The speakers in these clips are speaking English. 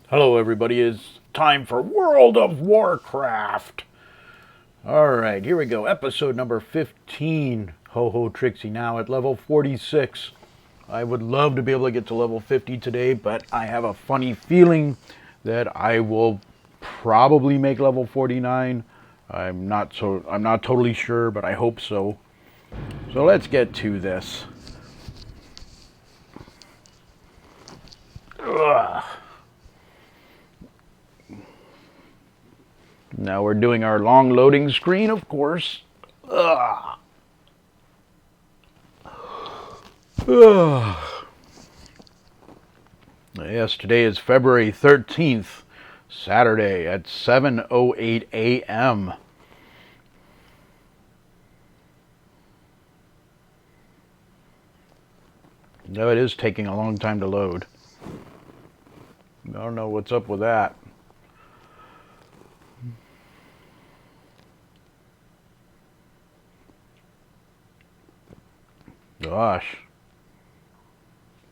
Hello everybody, it's time for World of Warcraft. Alright, here we go. Episode number 15. HohoTrixie now at level 46. I would love to be able to get to level 50 today, but I have a funny feeling that I will probably make level 49. I'm not totally sure, but I hope so. So let's get to this. Ugh. Now we're doing our long loading screen, of course. Ugh. Ugh. Yes, today is February 13th, Saturday at 7:08 a.m. No, it is taking a long time to load. I don't know what's up with that. Gosh.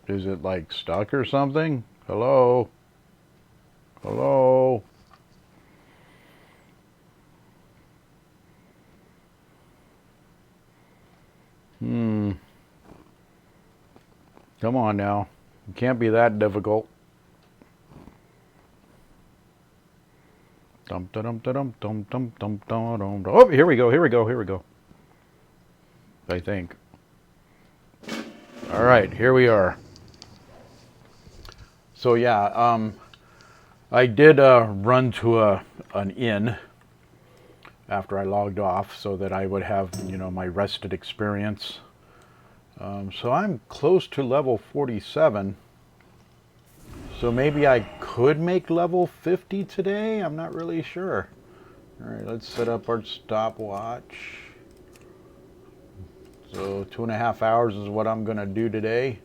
Is it like stuck or something? Hello? Hello? Come on now. It can't be that difficult. Dum dum dum dum dum dum dum dum. Oh, here we go. Here we go. Here we go. I think. All right, here we are. So yeah, I did run to an inn after I logged off so that I would have, you know, my rested experience. So I'm close to level 47. So maybe I could make level 50 today? I'm not really sure. All right, let's set up our stopwatch. So 2.5 hours is what I'm going to do today.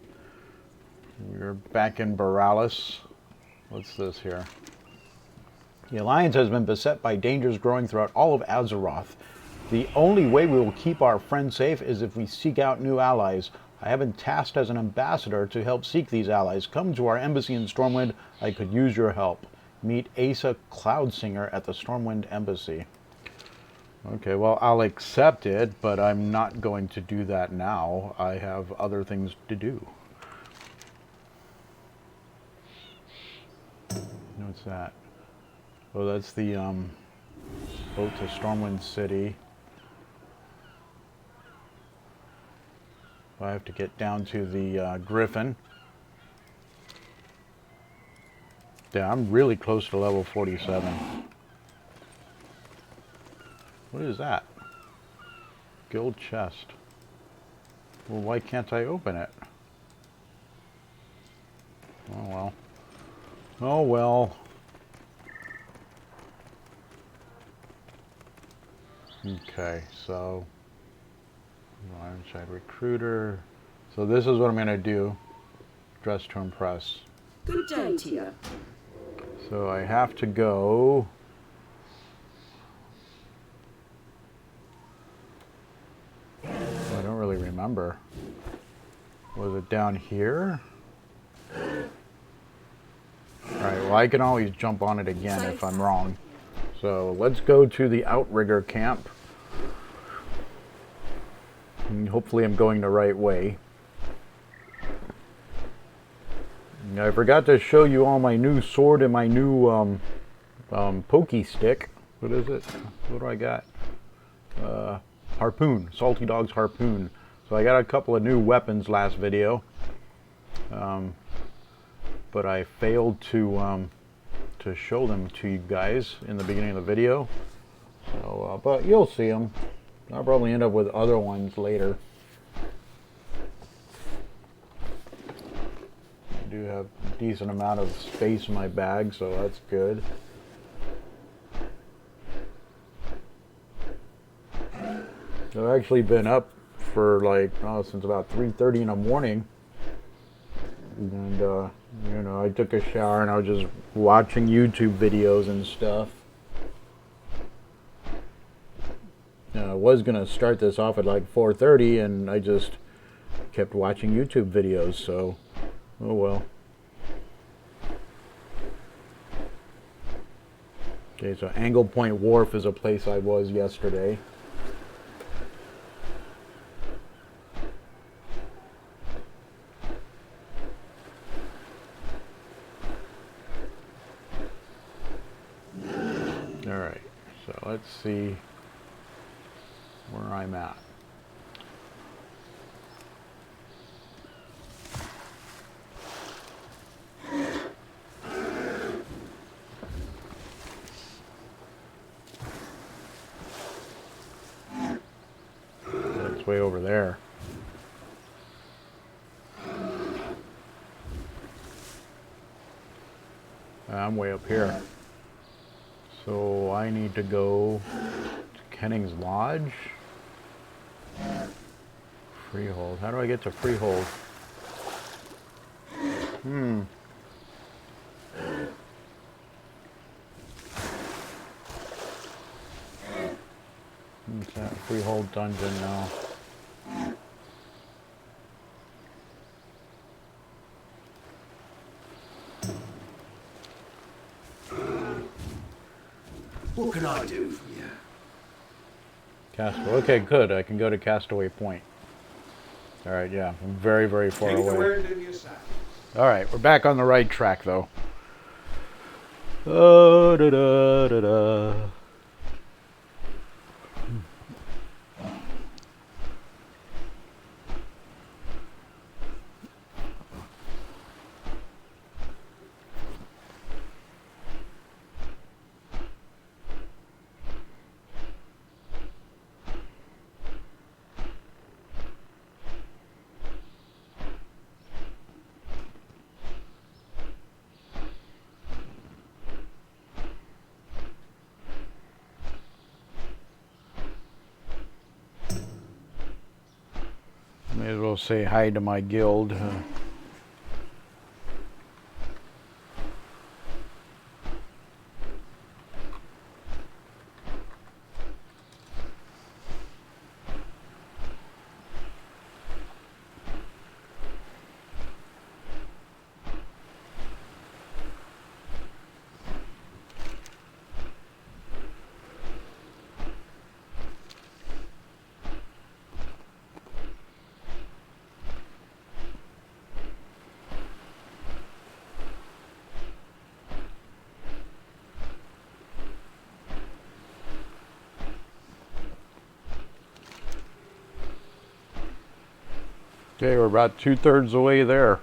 We're back in Borealis. What's this here? The Alliance has been beset by dangers growing throughout all of Azeroth. The only way we will keep our friends safe is if we seek out new allies. I have been tasked as an ambassador to help seek these allies. Come to our embassy in Stormwind. I could use your help. Meet Asa Cloudsinger at the Stormwind Embassy. Okay, well, I'll accept it, but I'm not going to do that now. I have other things to do. What's that? Oh, that's the boat to Stormwind City. I have to get down to the Griffin. Yeah, I'm really close to level 47. What is that? Guild chest. Well, why can't I open it? Oh well. Oh well. Okay, so Ironside Recruiter. So this is what I'm going to do. Dress to impress. Good day to you. So I have to go. I don't really remember. Was it down here? Alright, well I can always jump on it again if I'm wrong. So let's go to the Outrigger camp. And hopefully I'm going the right way. And I forgot to show you all my new sword and my new pokey stick. What is it? What do I got? Harpoon. Salty Dog's Harpoon. So I got a couple of new weapons last video. But I failed to show them to you guys in the beginning of the video. So, but you'll see them. I'll probably end up with other ones later. I do have a decent amount of space in my bag, so that's good. I've actually been up for like, since about 3:30 in the morning. And, you know, I took a shower and I was just watching YouTube videos and stuff. I was going to start this off at like 4:30 and I just kept watching YouTube videos, so oh well. Okay, so Angle Point Wharf is a place I was yesterday. Alright, so let's see where I'm at. It's way over there. I'm way up here. So I need to go to Kenning's Lodge. Freehold. How do I get to Freehold? What's that? Freehold dungeon now. What can I do for you? Castaway. Okay, good. I can go to Castaway Point. Alright, yeah. I'm very, very far away. Alright, we're back on the right track, though. Oh, da da da da. May as well say hi to my guild. Okay, we're about 2/3 the way there.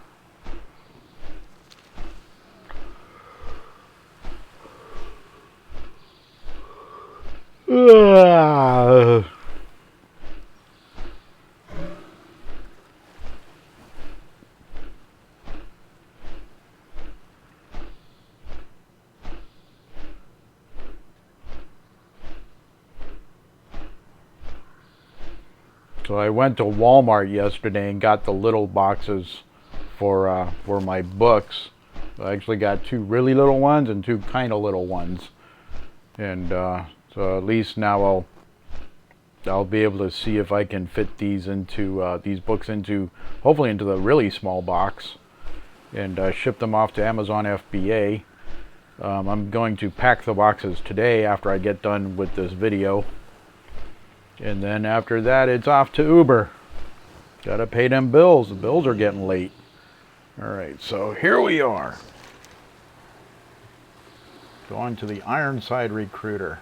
So I went to Walmart yesterday and got the little boxes for my books. I actually got 2 really little ones and 2 kind of little ones, and so at least now I'll be able to see if I can fit these into these books into hopefully into the really small box and ship them off to Amazon FBA. I'm going to pack the boxes today after I get done with this video. And then after that, it's off to Uber. Gotta pay them bills. The bills are getting late. Alright, so here we are. Going to the Ironside Recruiter.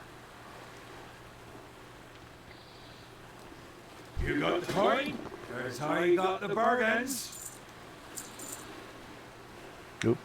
You got the coin? That's how you got the bargains. Oops.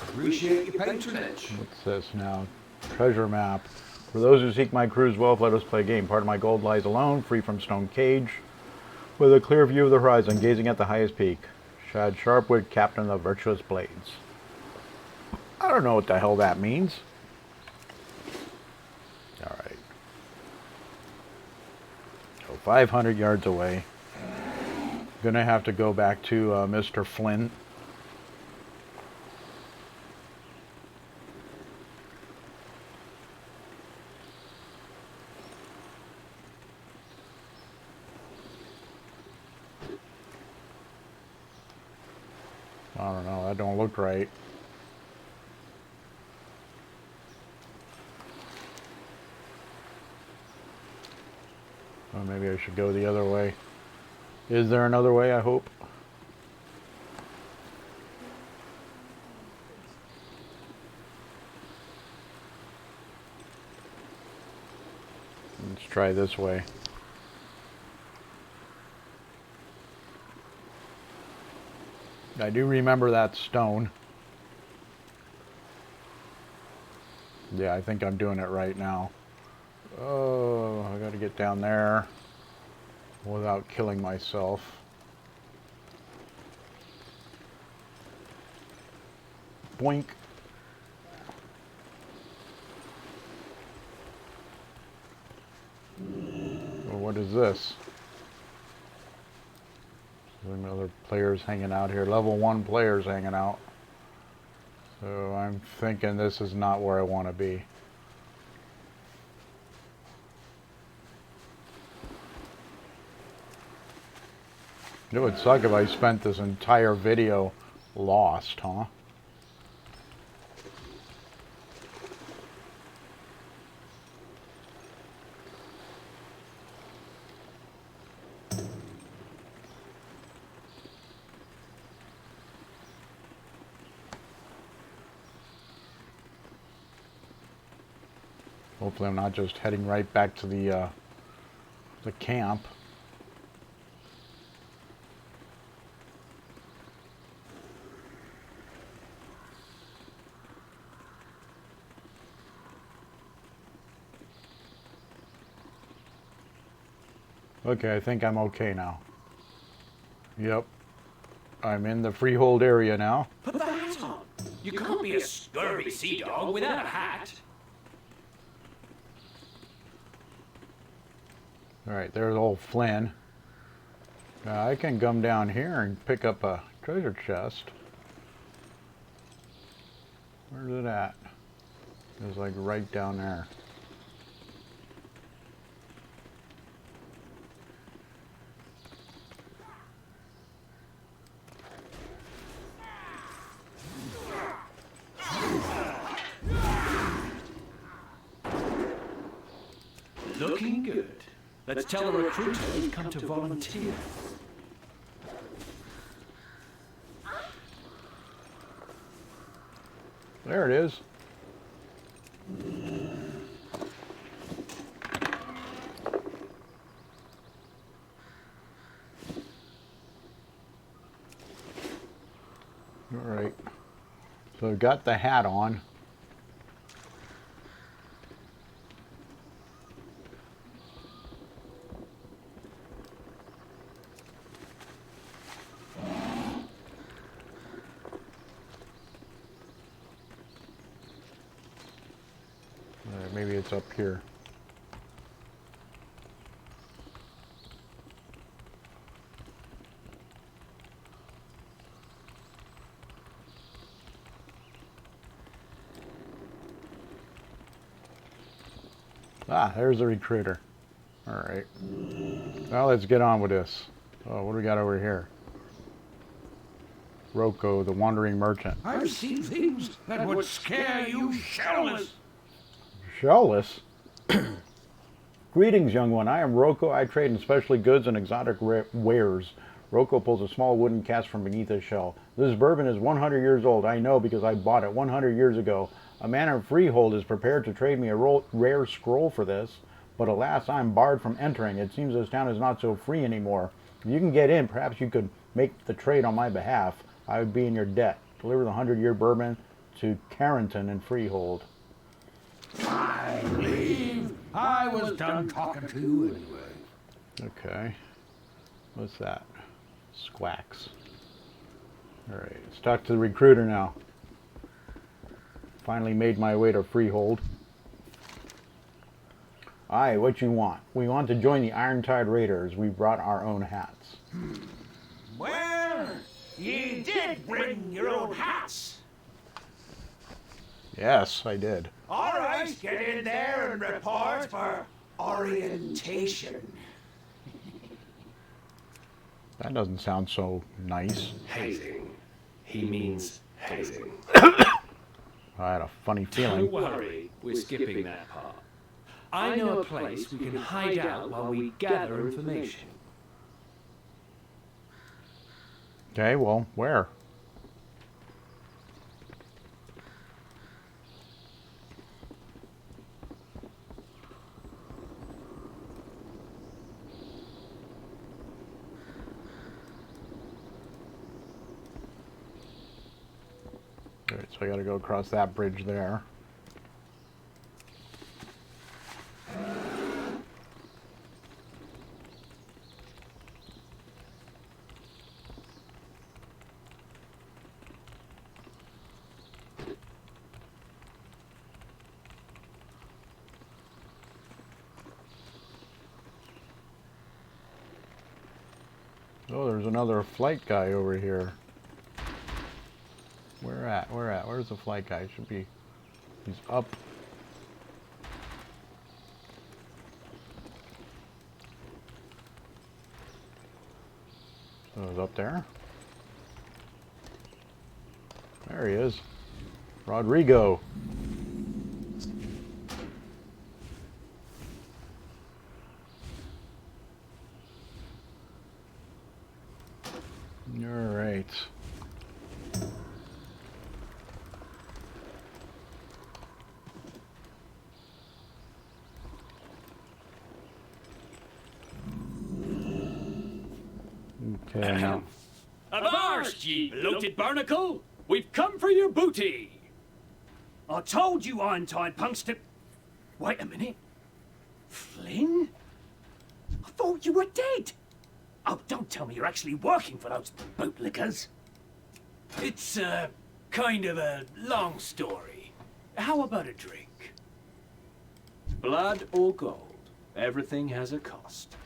Appreciate your patronage. What's this now? Treasure map. For those who seek my crew's wealth, let us play a game. Part of my gold lies alone, free from stone cage, with a clear view of the horizon, gazing at the highest peak. Shad Sharpwood, captain of the Virtuous Blades. I don't know what the hell that means. Alright. So 500 yards away. Gonna have to go back to Mr. Flynn. I don't know, that don't look right. Or maybe I should go the other way. Is there another way, I hope? Let's try this way. I do remember that stone. Yeah, I think I'm doing it right now. Oh, I gotta get down there without killing myself. Boink. Well, what is this? Another players hanging out here. Level 1 players hanging out. So I'm thinking this is not where I want to be. It would suck if I spent this entire video lost, huh? Hopefully I'm not just heading right back to the camp. Okay, I think I'm okay now. Yep. I'm in the freehold area now. Put the hat on. You can't be a scurvy sea dog without a hat. Alright, there's old Flynn. I can come down here and pick up a treasure chest. Where's it at? It's like right down there. Looking good. Let's tell a recruiter we've come to volunteer. There it is. All right. So I've got the hat on. Maybe it's up here. Ah, there's the recruiter. All right. Now let's get on with this. Oh, what do we got over here? Roko, the wandering merchant. I've seen things that would scare you shellless. Shellless? Greetings, young one. I am Roko. I trade in specialty goods and exotic wares. Roko pulls a small wooden cask from beneath his shell. This bourbon is 100 years old. I know because I bought it 100 years ago. A man in Freehold is prepared to trade me a rare scroll for this, but alas, I am barred from entering. It seems this town is not so free anymore. If you can get in, perhaps you could make the trade on my behalf. I would be in your debt. Deliver the 100-year bourbon to Carrington in Freehold. I leave. I was done talking to you anyway. Okay. What's that? Squacks. Alright, let's talk to the recruiter now. Finally made my way to Freehold. Aye, what you want? We want to join the Irontide Raiders. We brought our own hats. Well, ye did bring your own hats. Yes, I did. All right, get in there and report for orientation. That doesn't sound so nice. Hazing. He means hazing. I had a funny feeling. Don't worry, we're skipping that part. I know a place we can hide out while we gather information. Okay, well, where? Alright, so I gotta go across that bridge there. Oh, there's another flight guy over here. Where at? Where at? Where's the flight guy? Should be... He's up. So he's up there. There he is. Rodrigo. All right. Okay, now. Avast, ye bloated barnacle! We've come for your booty! I told you iron-tied punks to... Wait a minute. Flynn? I thought you were dead! Oh, don't tell me you're actually working for those bootlickers. It's, kind of a long story. How about a drink? Blood or gold, everything has a cost.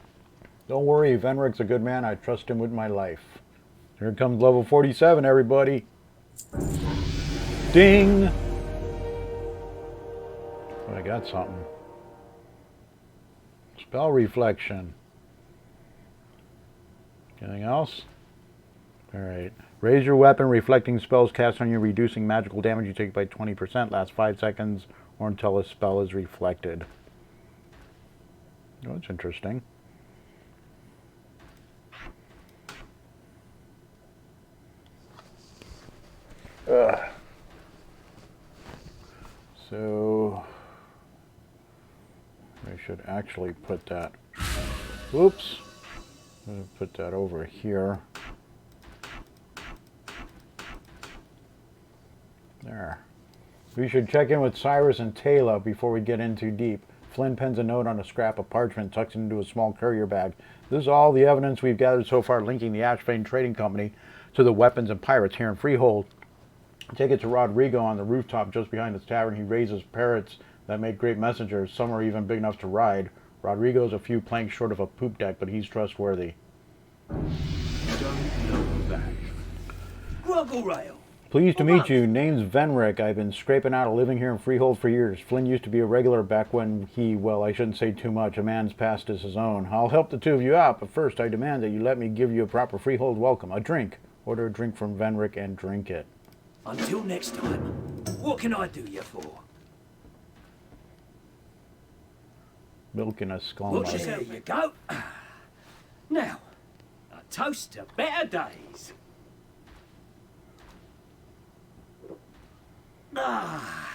Don't worry, Venric's a good man. I trust him with my life. Here comes level 47, everybody. Ding! Oh, I got something. Spell reflection. Anything else? Alright. Raise your weapon. Reflecting spells cast on you, reducing magical damage you take by 20%. Lasts 5 seconds or until a spell is reflected. Oh, that's interesting. Ugh. So I should actually put that. Oops. I'm going to put that over here. There. We should check in with Cyrus and Taylor before we get in too deep. Flynn pens a note on a scrap of parchment, tucks it into a small courier bag. This is all the evidence we've gathered so far linking the Ashbane Trading Company to the weapons and pirates here in Freehold. Take it to Rodrigo on the rooftop just behind his tavern. He raises parrots that make great messengers. Some are even big enough to ride. Rodrigo's a few planks short of a poop deck, but he's trustworthy. Don't know that. Groggle Rail. Pleased to meet you. Name's Venric. I've been scraping out a living here in Freehold for years. Flynn used to be a regular back when he, well, I shouldn't say too much. A man's past is his own. I'll help the two of you out, but first I demand that you let me give you a proper Freehold welcome. A drink. Order a drink from Venric and drink it. Until next time, what can I do you for? Milk in a skull. Well, there you go. Now, a toast to better days. Ah,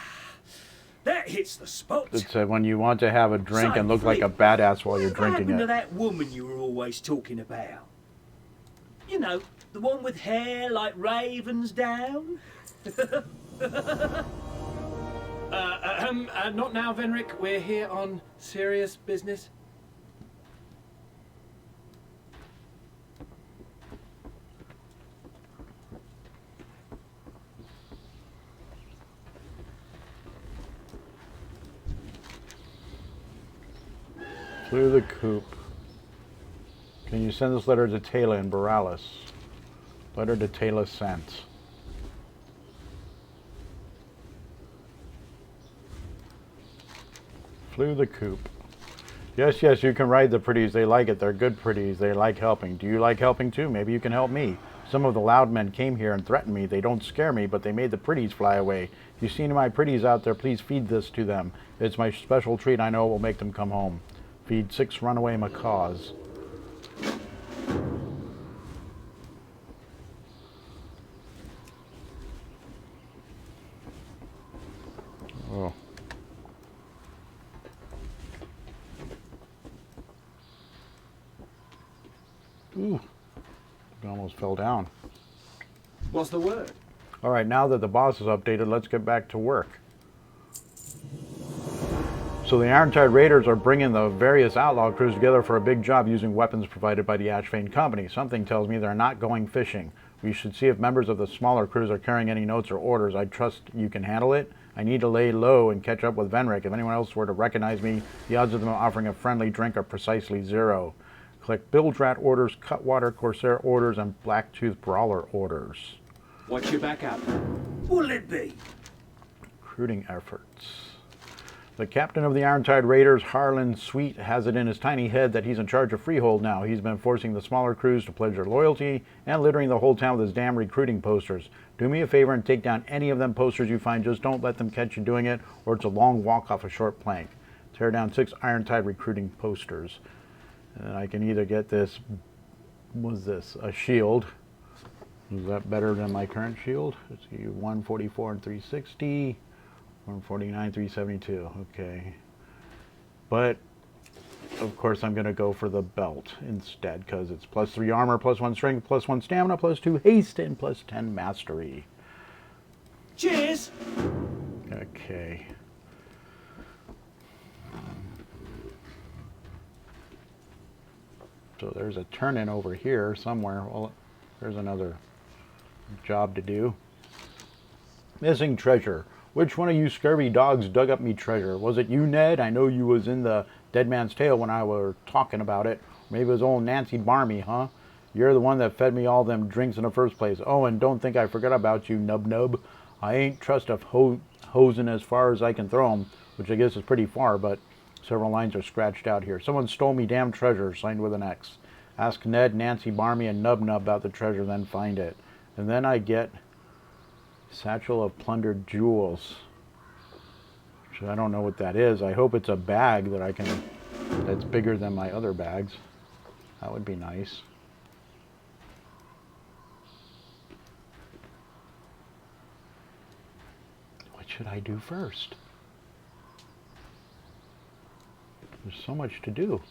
that hits the spot. It said when you want to have a drink and look like a badass while you're drinking What happened to it. that woman you were always talking about? You know, the one with hair like ravens down? Not now, Venric. We're here on serious business. Through the coop. Can you send this letter to Taylor in Boralis? Butter the tailless scents. Flew the coop. Yes, yes, you can ride the pretties. They like it. They're good pretties. They like helping. Do you like helping too? Maybe you can help me. Some of the loud men came here and threatened me. They don't scare me, but they made the pretties fly away. If you see any of my pretties out there, please feed this to them. It's my special treat. I know it will make them come home. Feed 6 runaway macaws. Oh. Ooh, it almost fell down. What's the word? All right, now that the boss is updated, let's get back to work. So the Untitled Raiders are bringing the various outlaw crews together for a big job using weapons provided by the Ashvane Company. Something tells me they're not going fishing. We should see if members of the smaller crews are carrying any notes or orders. I trust you can handle it. I need to lay low and catch up with Venric. If anyone else were to recognize me, the odds of them offering a friendly drink are precisely 0. Collect Bilgerat orders, Cutwater Corsair orders, and Blacktooth Brawler orders. What's your backup? What'll it be? Recruiting efforts. The captain of the Untitled Raiders, Harlan Sweet, has it in his tiny head that he's in charge of Freehold now. He's been forcing the smaller crews to pledge their loyalty and littering the whole town with his damn recruiting posters. Do me a favor and take down any of them posters you find. Just don't let them catch you doing it, or it's a long walk off a short plank. Tear down 6 Irontide recruiting posters. And I can either get this, what's this, a shield. Is that better than my current shield? Let's see, 144 and 360, 149, 372, okay. But, of course, I'm going to go for the belt instead, because it's +3 armor, +1 strength, +1 stamina, +2 haste, and +10 mastery. Cheers! Okay. So there's a turn-in over here somewhere. Well, there's another job to do. Missing treasure. Which one of you scurvy dogs dug up me treasure? Was it you, Ned? I know you was in the Dead Man's Tale when I were talking about it. Maybe it was old Nancy Barmy, huh? You're the one that fed me all them drinks in the first place. Oh, and don't think I forgot about you, nub-nub. I ain't trust of hosing as far as I can throw 'em, which I guess is pretty far, but several lines are scratched out here. Someone stole me damn treasure, signed with an X. Ask Ned, Nancy Barmy, and Nub-Nub about the treasure, then find it. And then I get Satchel of Plundered Jewels. Which I don't know what that is. I hope it's a bag that I can, that's bigger than my other bags. That would be nice. What should I do first? There's so much to do.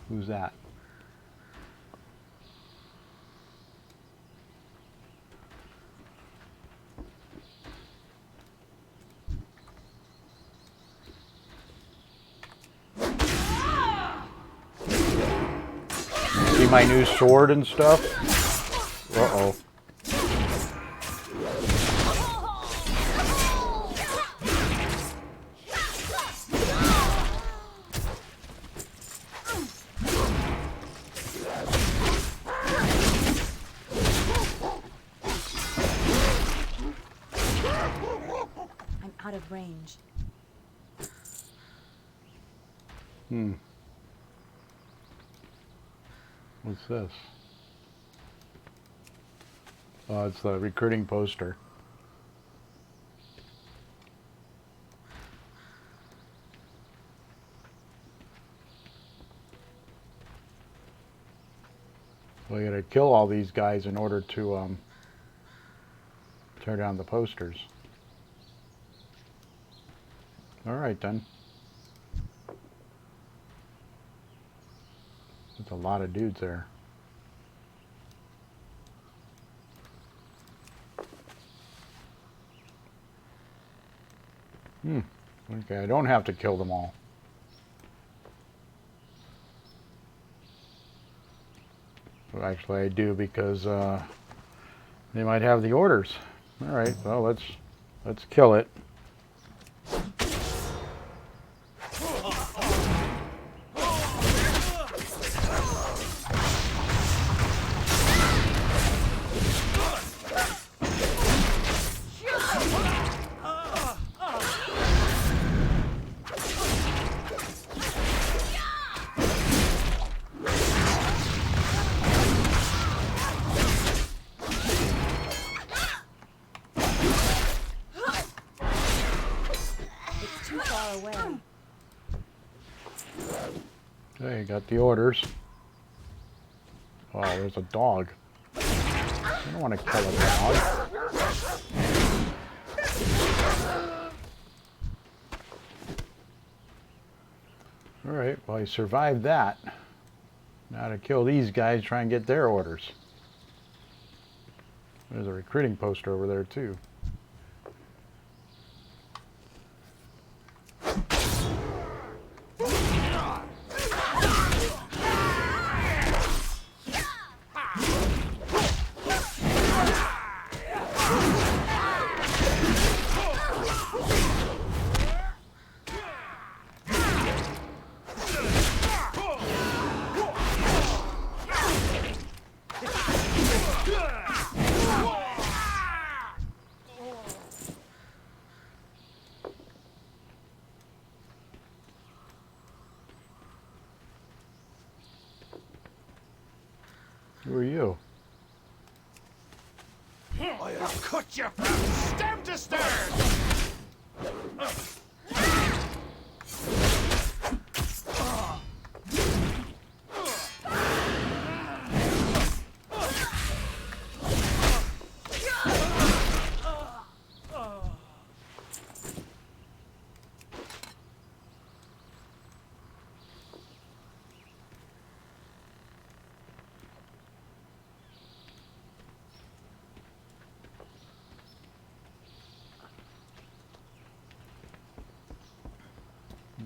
Who's that? See my new sword and stuff? Uh-oh. Out of range. What's this? Oh, it's the recruiting poster. Well, you gotta kill all these guys in order to tear down the posters. All right, then. That's a lot of dudes there. Okay, I don't have to kill them all. Well, actually, I do, because they might have the orders. All right, well, let's kill it. Okay, got the orders. Oh, there's a dog. I don't want to kill a dog. Alright, well, I survived that. Now to kill these guys, try and get their orders. There's a recruiting poster over there, too. Who are you? I'll cut you from stem to stern!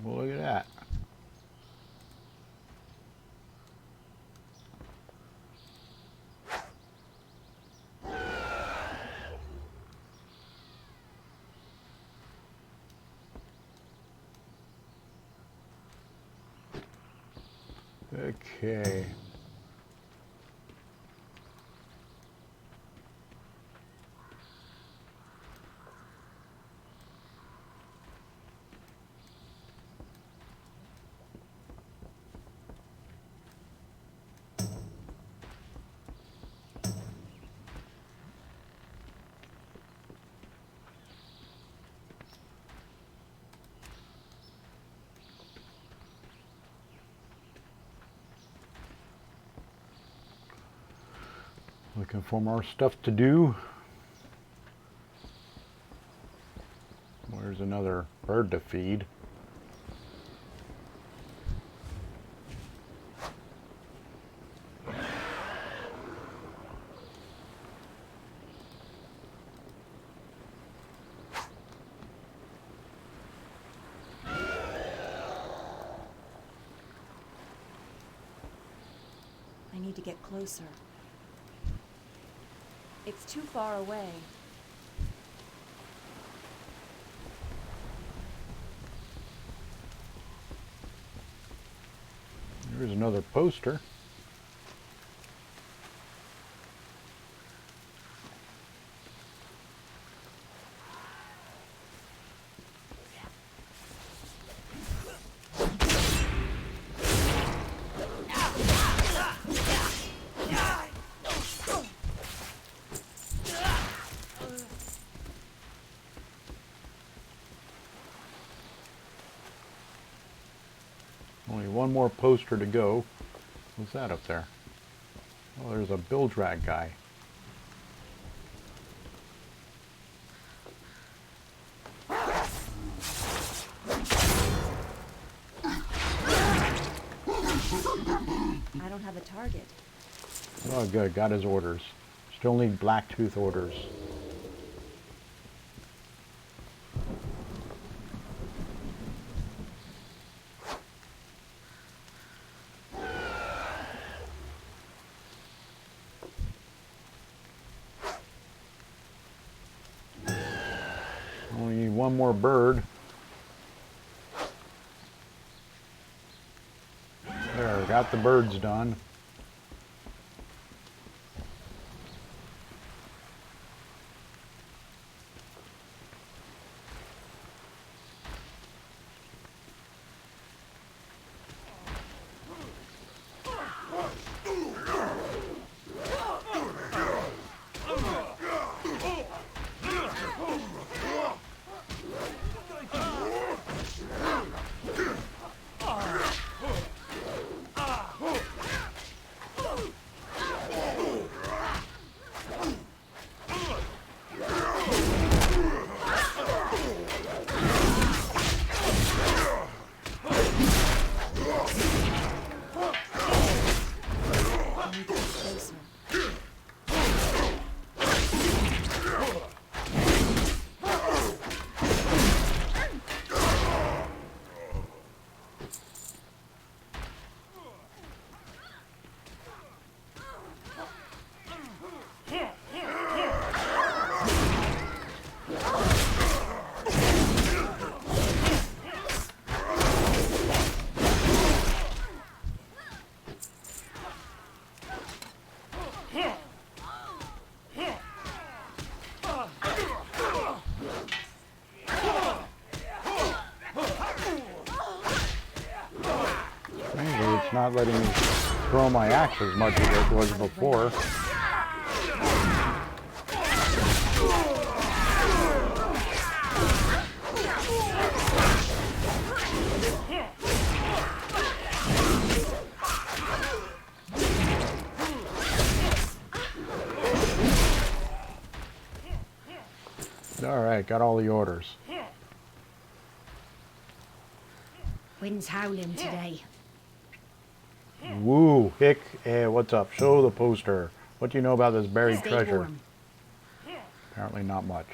Well, look at that. Okay. Looking for more stuff to do. Where's another bird to feed? I need to get closer. It's too far away. There's another poster. Only one more poster to go. What's that up there? Oh, there's a bill drag guy. I don't have a target. Oh, good. Got his orders. Still need Blacktooth orders. Only need one more bird. There, got the birds done. Strangely, it's not letting me throw my axe as much as it was before. Alright, got all the orders. Wind's howling today. Woo, hick, what's up? Show the poster. What do you know about this buried Stay treasure? warm. Apparently not much.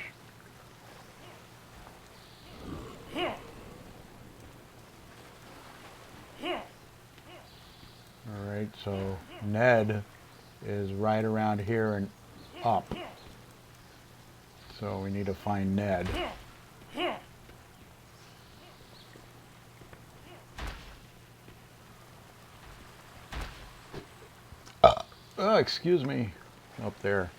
Alright, so Ned is right around here and up. So we need to find Ned. Oh, excuse me. Up there.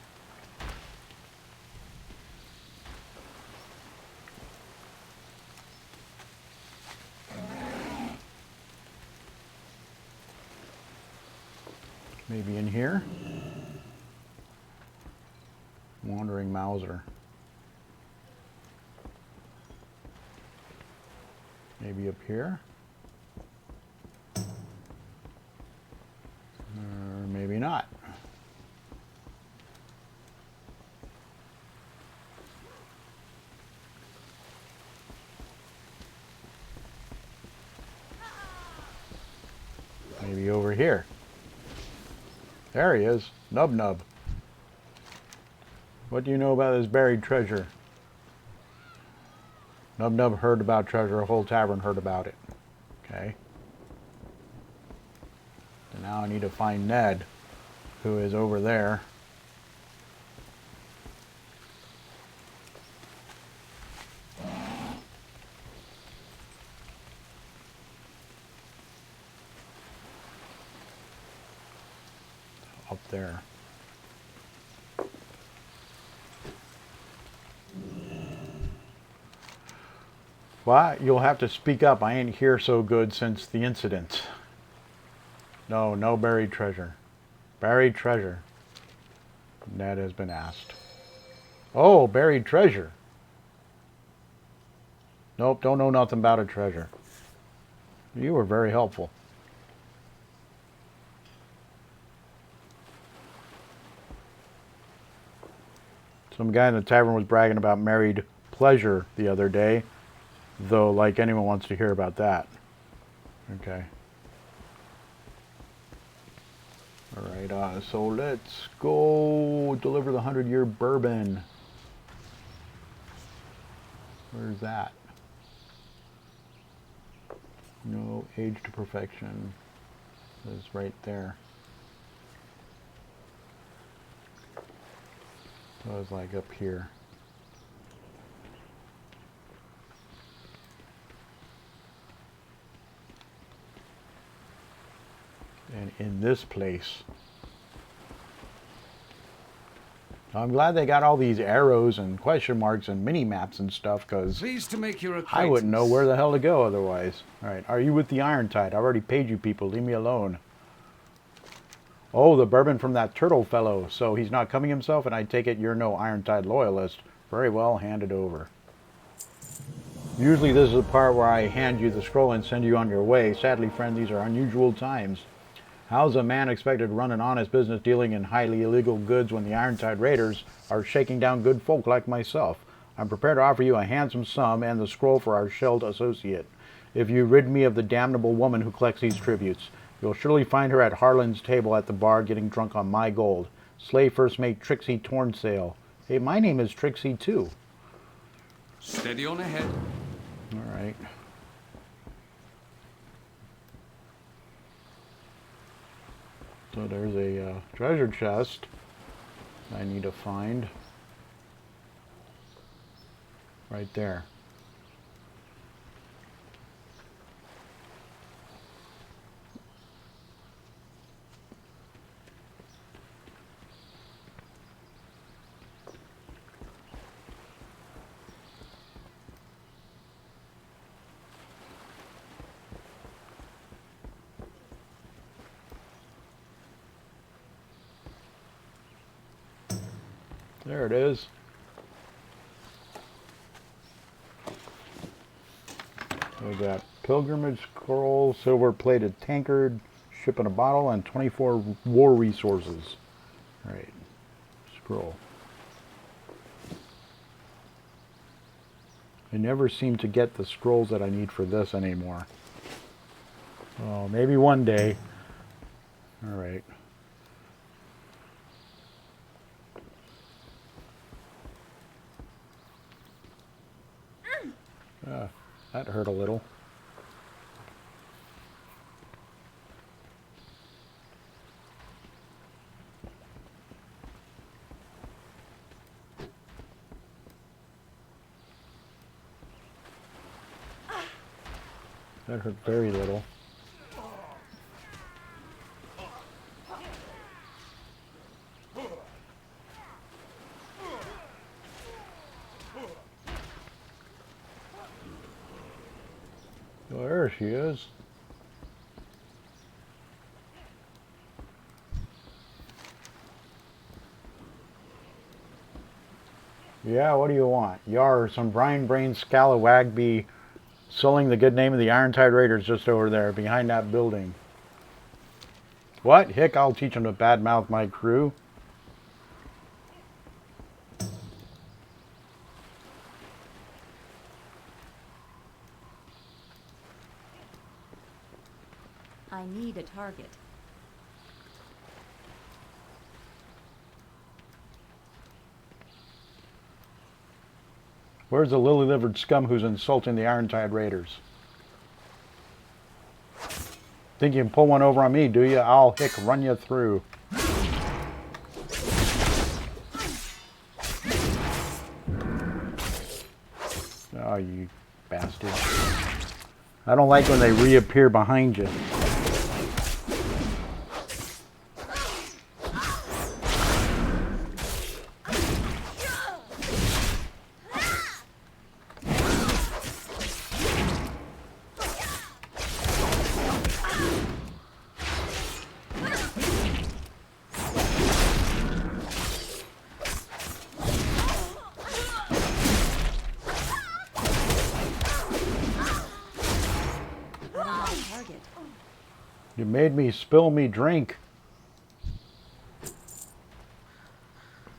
Maybe in here? Wandering Mauser. Maybe up here? Or maybe not. Maybe over here. There he is. Nub Nub. What do you know about this buried treasure? Nub Nub heard about treasure. A whole tavern heard about it. Okay. So now I need to find Ned, who is over there. Up there. Well, you'll have to speak up. I ain't here so good since the incident. No, no buried treasure. Buried treasure. Ned has been asked. Oh, buried treasure. Nope, don't know nothing about a treasure. You were very helpful. Some guy in the tavern was bragging about married pleasure the other day, though like anyone wants to hear about that. Okay. Alright, so let's go deliver the 100-year bourbon. Where's that? No, age to perfection. It's right there. So it's like up here. And in this place. I'm glad they got all these arrows and question marks and mini maps and stuff, because Pleased to make your acquaintance. I wouldn't know where the hell to go otherwise. Alright, are you with the Irontide? I already paid you people, leave me alone. Oh, the bourbon from that turtle fellow. So he's not coming himself, and I take it you're no Irontide loyalist. Very well, hand it over. Usually this is the part where I hand you the scroll and send you on your way. Sadly, friend, these are unusual times. How's a man expected to run an honest business dealing in highly illegal goods when the Irontide raiders are shaking down good folk like myself? I'm prepared to offer you a handsome sum and the scroll for our shelled associate, if you rid me of the damnable woman who collects these tributes. You'll surely find her at Harlan's table at the bar getting drunk on my gold. Slay first mate Trixie Tornsail. Hey, my name is Trixie too. Steady on ahead. Alright. So there's a treasure chest I need to find. Right there. There it is. We got pilgrimage scroll, silver-plated tankard, ship in a bottle, and 24 war resources. All right, scroll. I never seem to get the scrolls that I need for this anymore. Oh, maybe one day. All right. That hurt a little. That hurt very little. Well, there she is. Yeah, what do you want? Yar, some brine-brained scalawag be sullying the good name of the Irontide Raiders just over there, behind that building. What? Hick, I'll teach them to badmouth my crew. I need a target. Where's the lily-livered scum who's insulting the Irontide Raiders? Think you can pull one over on me, do you? I'll run you through. Oh, you bastard. I don't like when they reappear behind you. You made me spill me drink.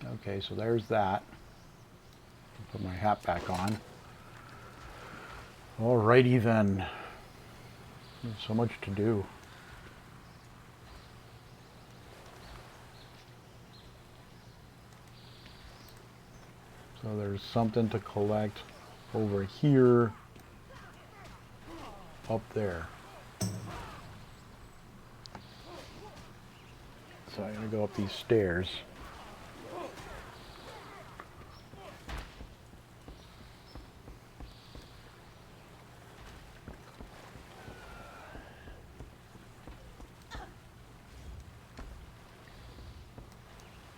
Okay, so there's that. Put my hat back on. Alrighty then. There's so much to do. So there's something to collect over here, up there. So I'm going to go up these stairs.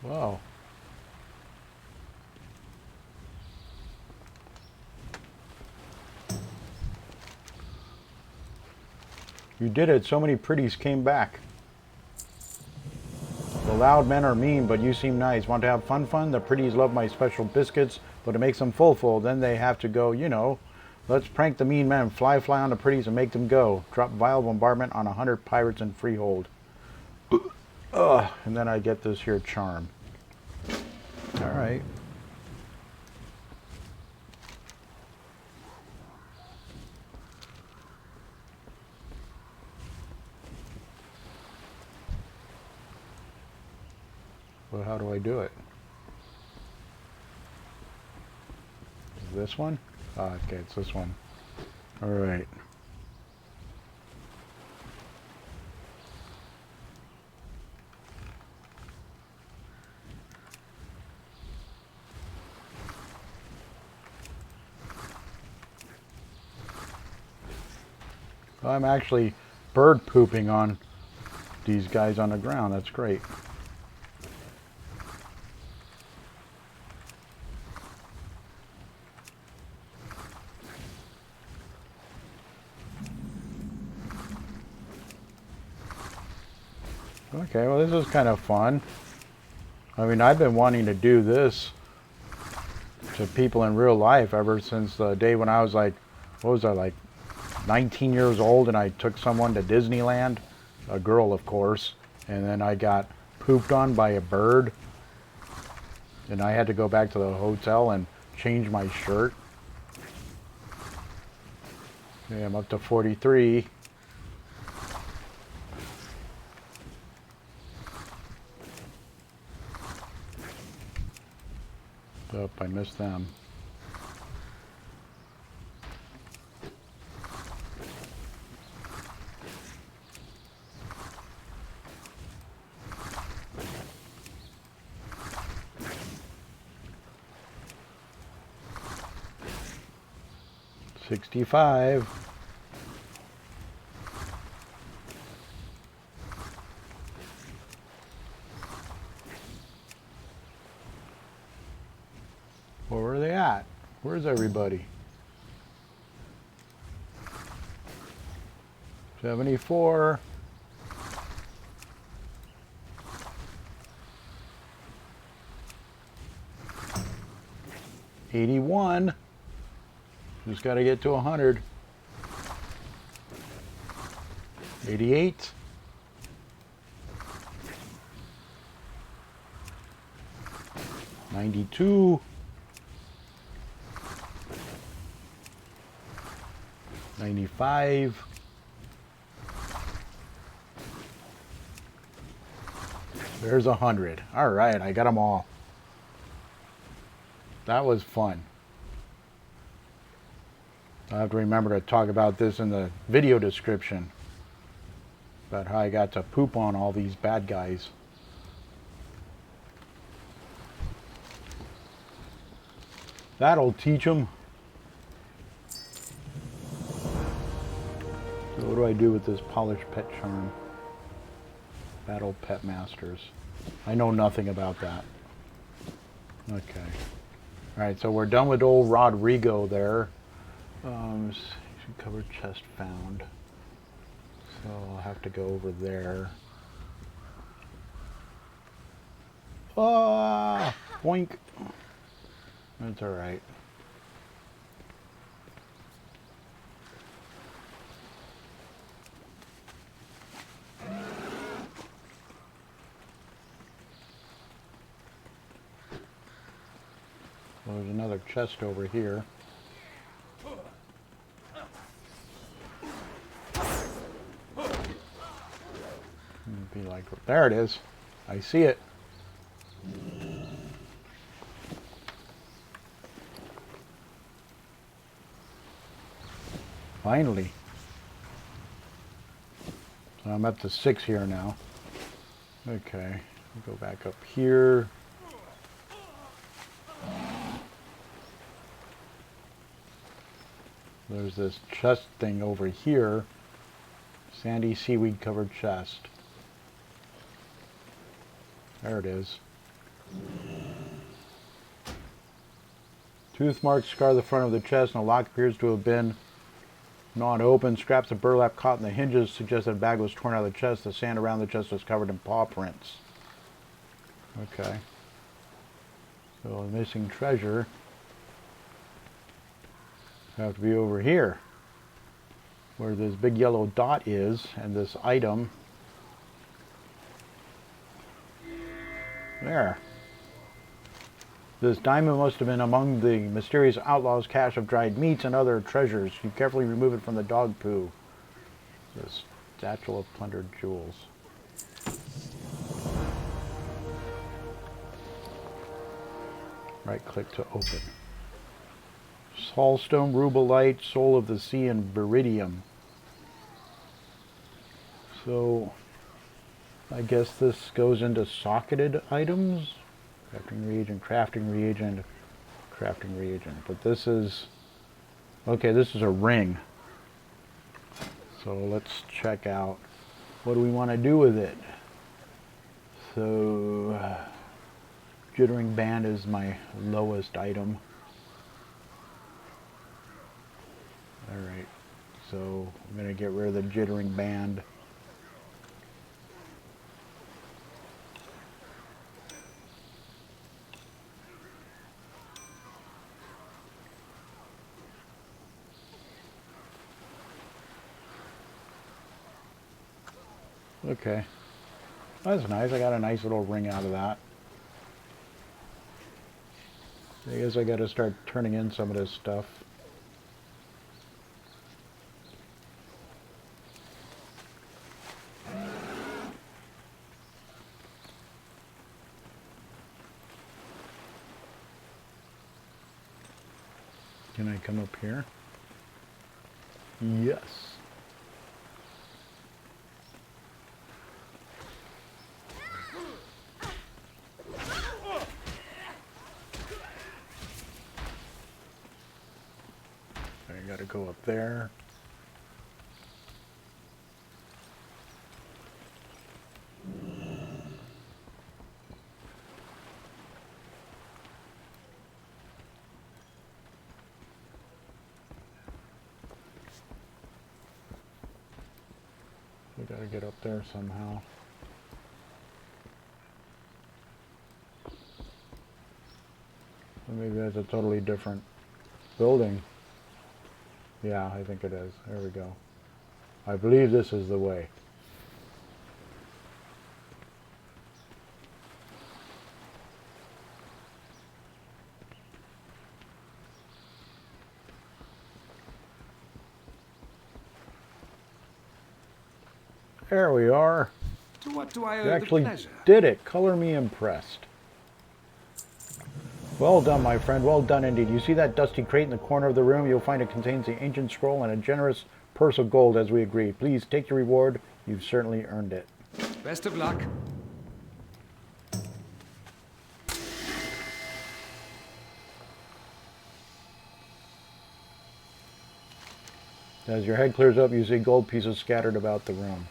Wow. You did it. So many pretties came back. The loud men are mean, but you seem nice. Want to have fun? The pretties love my special biscuits, but it makes them full. Then they have to go, you know. Let's prank the mean men. Fly on the pretties and make them go. Drop vile bombardment on 100 pirates in Freehold. And then I get this here charm. Alright. Well, how do I do it? Is this one? Ah, okay, it's this one. Alright. I'm actually bird pooping on these guys on the ground. That's great. Okay, well this is kind of fun. I mean, I've been wanting to do this to people in real life ever since the day when I was like, what was I, like 19 years old, and I took someone to Disneyland, a girl of course, and then I got pooped on by a bird, and I had to go back to the hotel and change my shirt. Okay, I'm up to 43. Oh, I missed them. $65. Where are they at? Where's everybody? 74. $81. Just got to get to 100. 88. 92. 95. There's 100. All right, I got them all. That was fun. I have to remember to talk about this in the video description, about how I got to poop on all these bad guys. That'll teach them. So what do I do with this polished pet charm? Battle pet masters. I know nothing about that. Okay. Alright, so we're done with old Rodrigo there. Should cover chest found. So I'll have to go over there. Ah! Boink! That's alright. Well, there's another chest over here. Be like, there it is. I see it. Finally. So I'm up to 6 here now. Okay, go back up here. There's this chest thing over here. Sandy seaweed covered chest. There it is. Tooth marks scar the front of the chest, and a lock appears to have been gnawed open. Scraps of burlap caught in the hinges suggest that a bag was torn out of the chest. The sand around the chest was covered in paw prints. Okay. So a missing treasure. Have to be over here, where this big yellow dot is, and this item. There. This diamond must have been among the mysterious outlaws' cache of dried meats and other treasures. You carefully remove it from the dog poo. This satchel of plundered jewels. Right click to open. Soulstone, rubellite, soul of the sea, and viridium. So I guess this goes into socketed items. Crafting reagent, crafting reagent, crafting reagent. But this is, okay, this is a ring. So let's check out, what do we want to do with it? So jittering band is my lowest item. Alright, so I'm going to get rid of the jittering band. Okay. That's nice. I got a nice little ring out of that. I guess I got to start turning in some of this stuff. Can I come up here? Yes. I gotta go up there. We gotta get up there somehow. Or maybe that's a totally different building. Yeah, I think it is. There we go. I believe this is the way. There we are. To what do I You owe the actually pleasure? did it. Color me impressed. Well done, my friend. Well done indeed. You see that dusty crate in the corner of the room? You'll find it contains the ancient scroll and a generous purse of gold as we agreed. Please take your reward. You've certainly earned it. Best of luck. As your head clears up, you see gold pieces scattered about the room.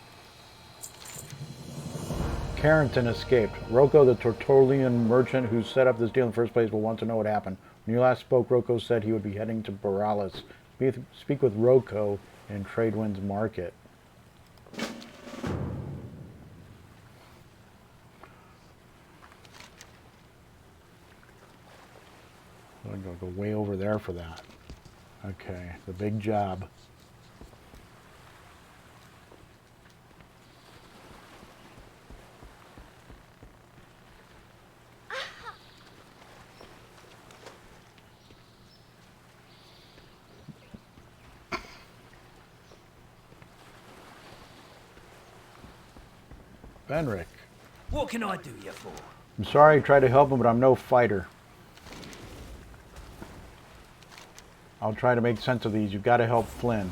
Carrington escaped. Roko, the Tortolian merchant who set up this deal in the first place, will want to know what happened. When you last spoke, Roko said he would be heading to Boralis. Speak with Roko in Tradewind's market. I'm going to go way over there for that. Okay, the big job. Benric. What can I do you for? I'm sorry I tried to help him, but I'm no fighter. I'll try to make sense of these. You've got to help Flynn.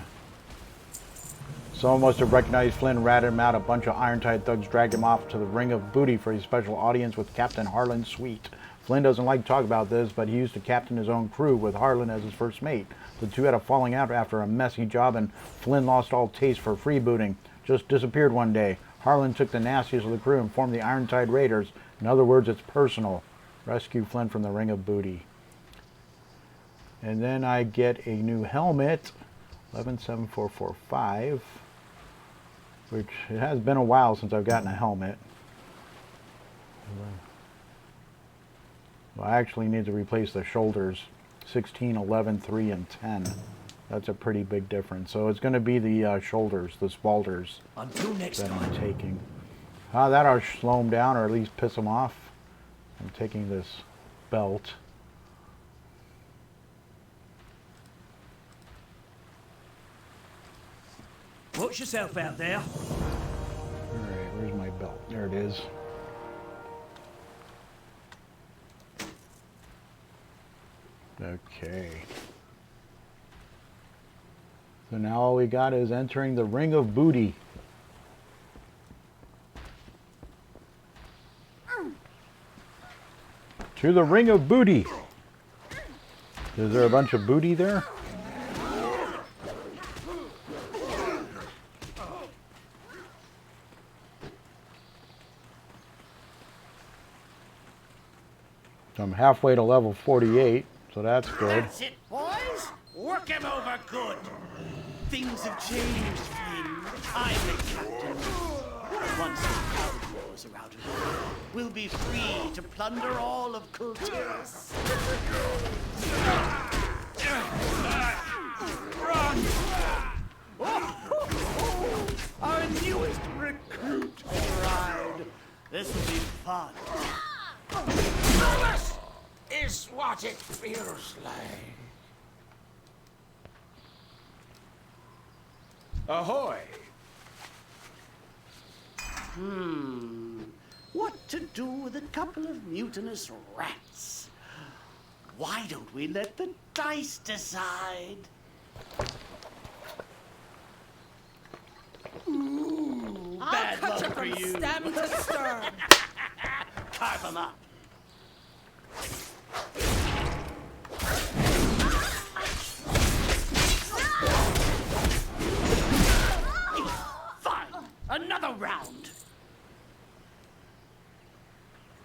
Someone must have recognized Flynn, ratted him out. A bunch of Irontide thugs dragged him off to the Ring of Booty for a special audience with Captain Harlan's suite. Flynn doesn't like to talk about this, but he used to captain his own crew with Harlan as his first mate. The two had a falling out after a messy job, and Flynn lost all taste for freebooting. Just disappeared one day. Harlan took the nastiest of the crew and formed the Irontide Raiders. In other words, it's personal. Rescue Flynn from the Ring of Booty. And then I get a new helmet, 117445, which it has been a while since I've gotten a helmet. Well, I actually need to replace the shoulders, 16, 11, 3, and 10. That's a pretty big difference. So it's going to be the shoulders, the spalders, Until next that time. I'm taking. That'll slow them down or at least piss them off. I'm taking this belt. Watch yourself out there. Alright, where's my belt? There it is. Okay. So now all we got is entering the Ring of Booty. To the Ring of Booty. Is there a bunch of booty there? I'm halfway to level 48, so that's good. That's it, boys. Work him over good. Things have changed, Flynn. I'm the captain. Once the outlaws are out of the way, we'll be free to plunder all of Kultiris. Run! Our newest recruit. This will be fun. This is what it feels like. Ahoy! What to do with a couple of mutinous rats? Why don't we let the dice decide? Ooh, bad luck for you. Stem to stern. Carve them up. Fine. Another round.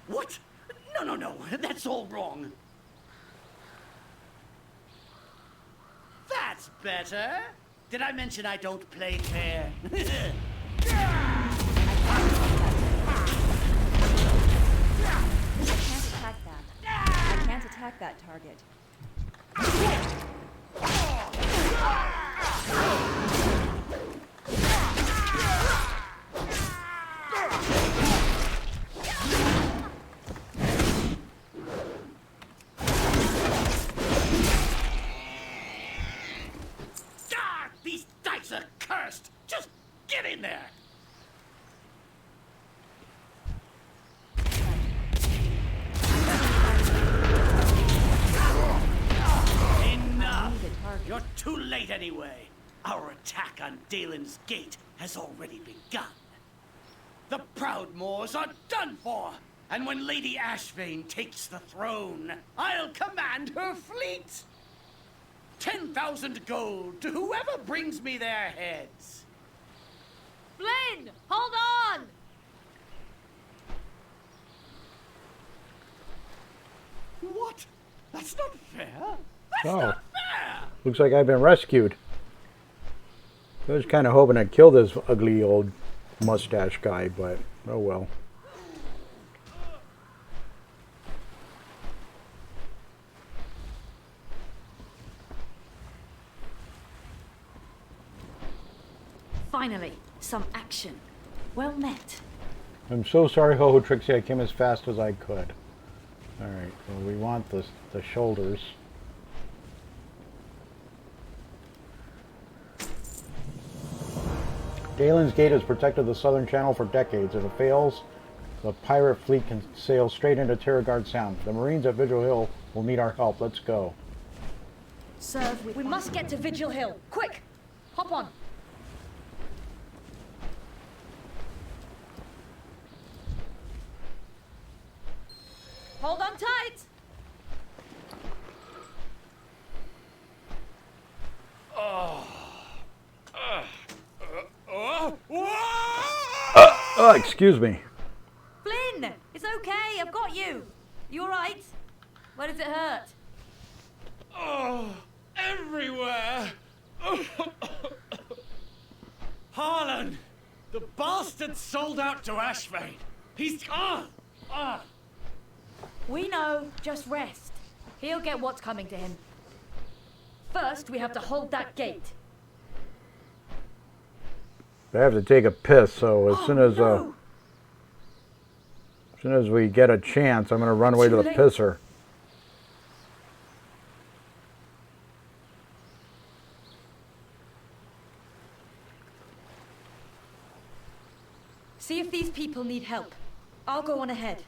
What? No. That's all wrong. That's better. Did I mention I don't play fair? I can't attack that target. These dice are cursed. Just get in there. Enough! You're too late anyway. Our attack on Dalen's Gate has already begun. The Proudmoors are done for, and when Lady Ashvane takes the throne, I'll command her fleet. 10,000 gold to whoever brings me their heads. Flynn, hold on! What? That's not fair. That's Oh. not fair. Looks like I've been rescued. I was kind of hoping I'd kill this ugly old mustache guy, but oh well. Finally, some action. Well met. I'm so sorry, HohoTrixie. I came as fast as I could. Alright, well, we want the shoulders. Dalen's Gate has protected the southern channel for decades. If it fails, the pirate fleet can sail straight into Terragard Sound. The Marines at Vigil Hill will need our help. Let's go. Serve with. We must get to Vigil Hill. Quick! Hop on. Hold on tight! Excuse me. Flynn! It's okay, I've got you. You alright? Where does it hurt? Oh, everywhere! Harlan! The bastard sold out to Ashvane. He's... We know, just rest. He'll get what's coming to him. First, we have to hold that gate. I have to take a piss, so as soon as no! as soon as we get a chance, I'm going to run away to the Too late. pisser. See if these people need help. I'll go on ahead.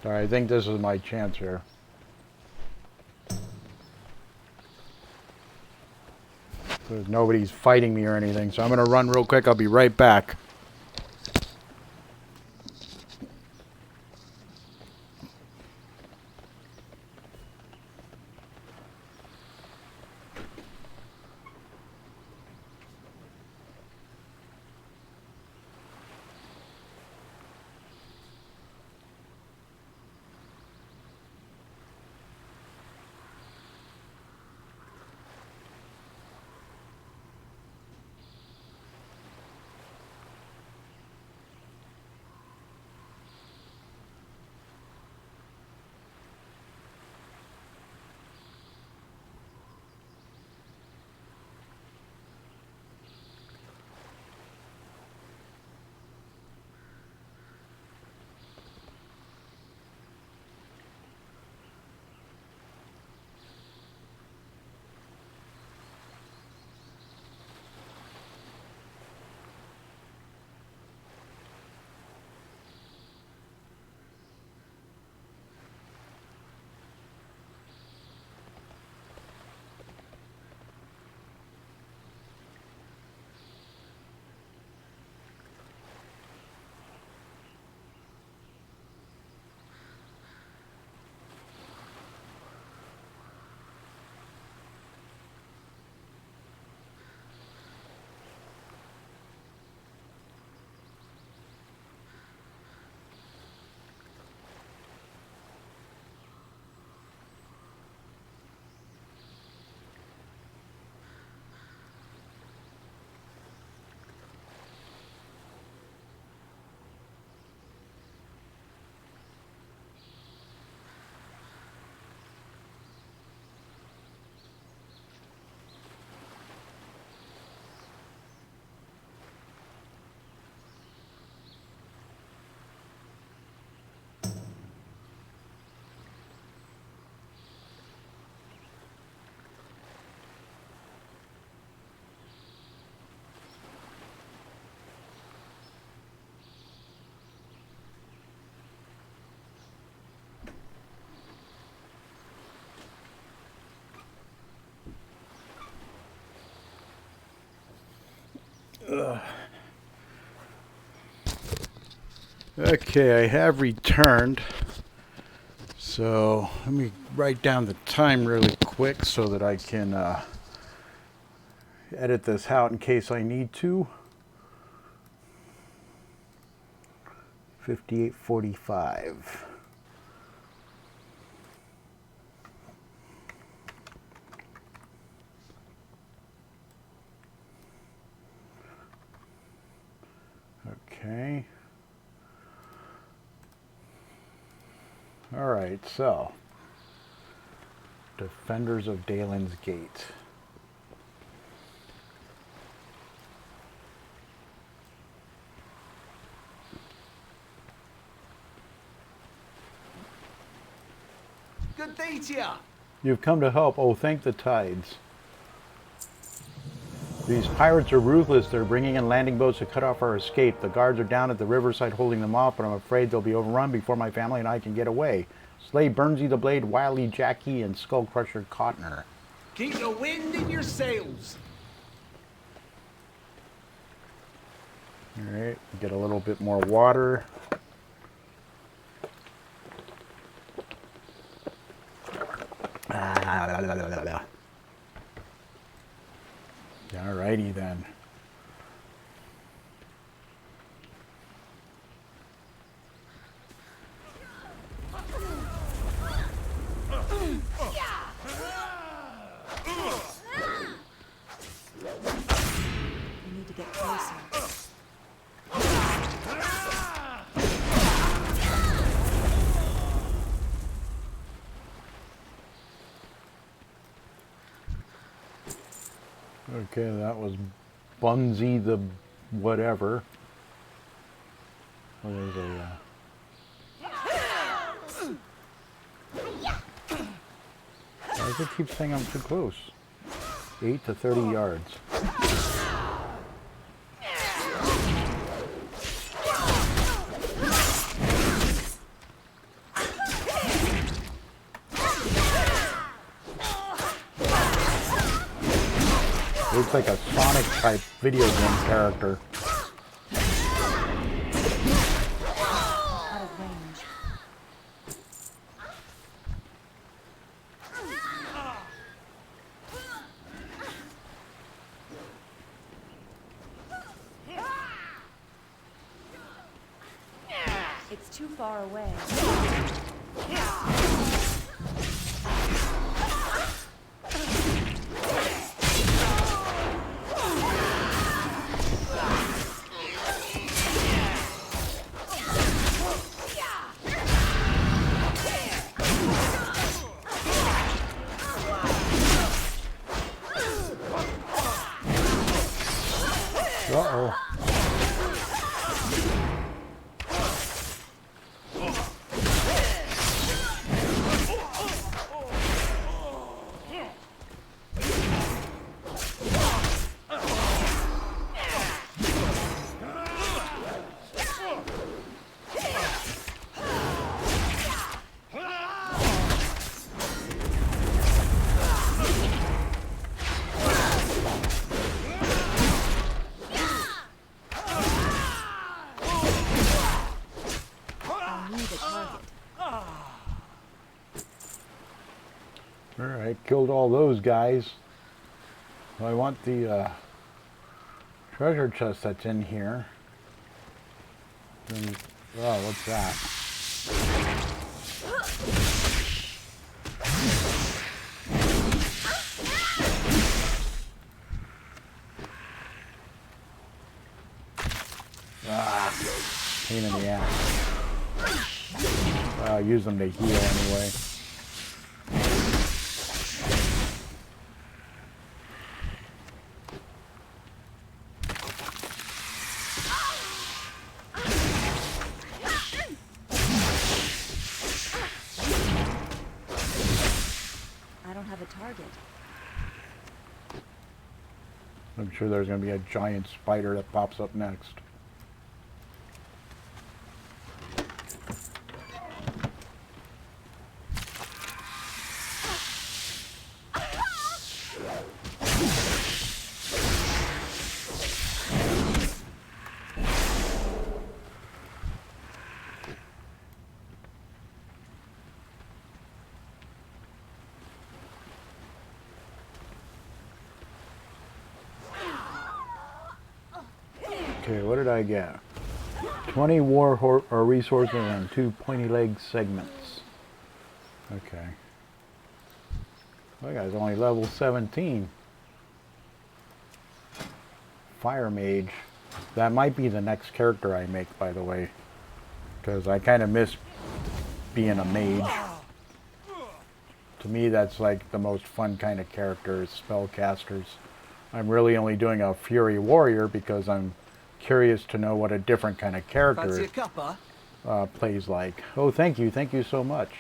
Alright, I think this is my chance here. There's nobody's fighting me or anything, so I'm going to run real quick. I'll be right back. Okay, I have returned. So let me write down the time really quick so that I can edit this out in case I need to. 58:45. Okay. All right, so Defenders of Dalen's Gate. Good day to ya. You've come to help. Oh, thank the tides. These pirates are ruthless. They're bringing in landing boats to cut off our escape. The guards are down at the riverside holding them off, but I'm afraid they'll be overrun before my family and I can get away. Slay Burnsy the Blade, Wily Jackie, and Skullcrusher Cotner. Keep the wind in your sails. All right, get a little bit more water. Alrighty then. We need to get closer. Okay, that was Bunsy the whatever. Oh, there's a... Why does it keep saying I'm too close? 8 to 30 yards. Looks like a Sonic type video game character. Out of range. It's too far away. Uh-oh. Alright, killed all those guys. I want the treasure chest that's in here. And, oh, what's that? Ah, pain in the ass. Use them to heal anyway. I don't have a target. I'm sure there's going to be a giant spider that pops up next. Okay, what did I get? 20 or resources and 2 pointy leg segments. Okay. That guy's only level 17. Fire Mage. That might be the next character I make, by the way. Because I kind of miss being a mage. To me, that's like the most fun kind of character is spellcasters. I'm really only doing a Fury Warrior because I'm curious to know what a different kind of character plays like. Oh, thank you so much.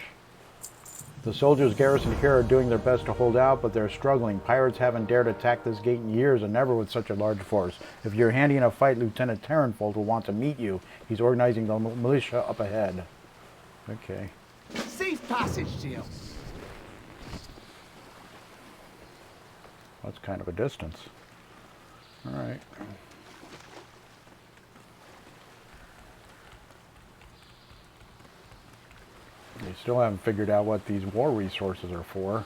The soldiers garrisoned here are doing their best to hold out, but they're struggling. Pirates haven't dared attack this gate in years, and never with such a large force. If you're handy in a fight, Lieutenant Terranfold will want to meet you. He's organizing the militia up ahead. Okay. Safe passage to you. That's kind of a distance. Alright. They still haven't figured out what these war resources are for.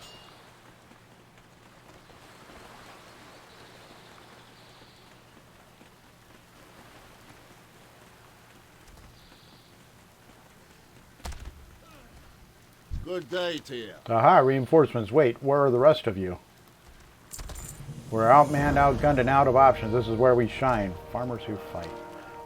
Good day to you. Aha, reinforcements. Wait, where are the rest of you? We're outmanned, outgunned, and out of options. This is where we shine. Farmers who fight.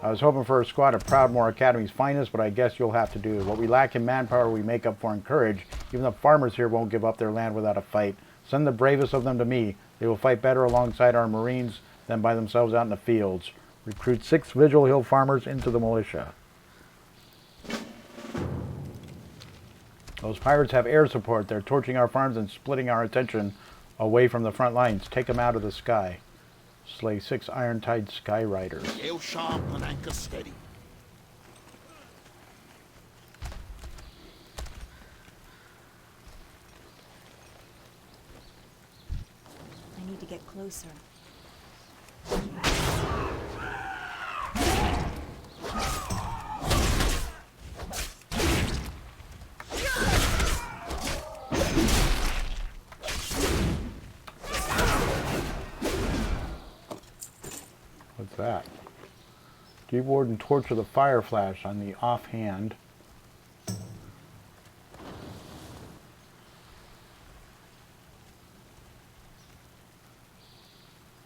I was hoping for a squad of Proudmoore Academy's finest, but I guess you'll have to do. What we lack in manpower, we make up for in courage. Even the farmers here won't give up their land without a fight. Send the bravest of them to me. They will fight better alongside our Marines than by themselves out in the fields. Recruit 6 Vigil Hill farmers into the militia. Those pirates have air support. They're torching our farms and splitting our attention away from the front lines. Take them out of the sky. Slay 6 Iron-Tide Sky Riders. Sail sharp and anchor steady. I need to get closer. What's that? Deep Warden Torch with a Fire Flash on the offhand.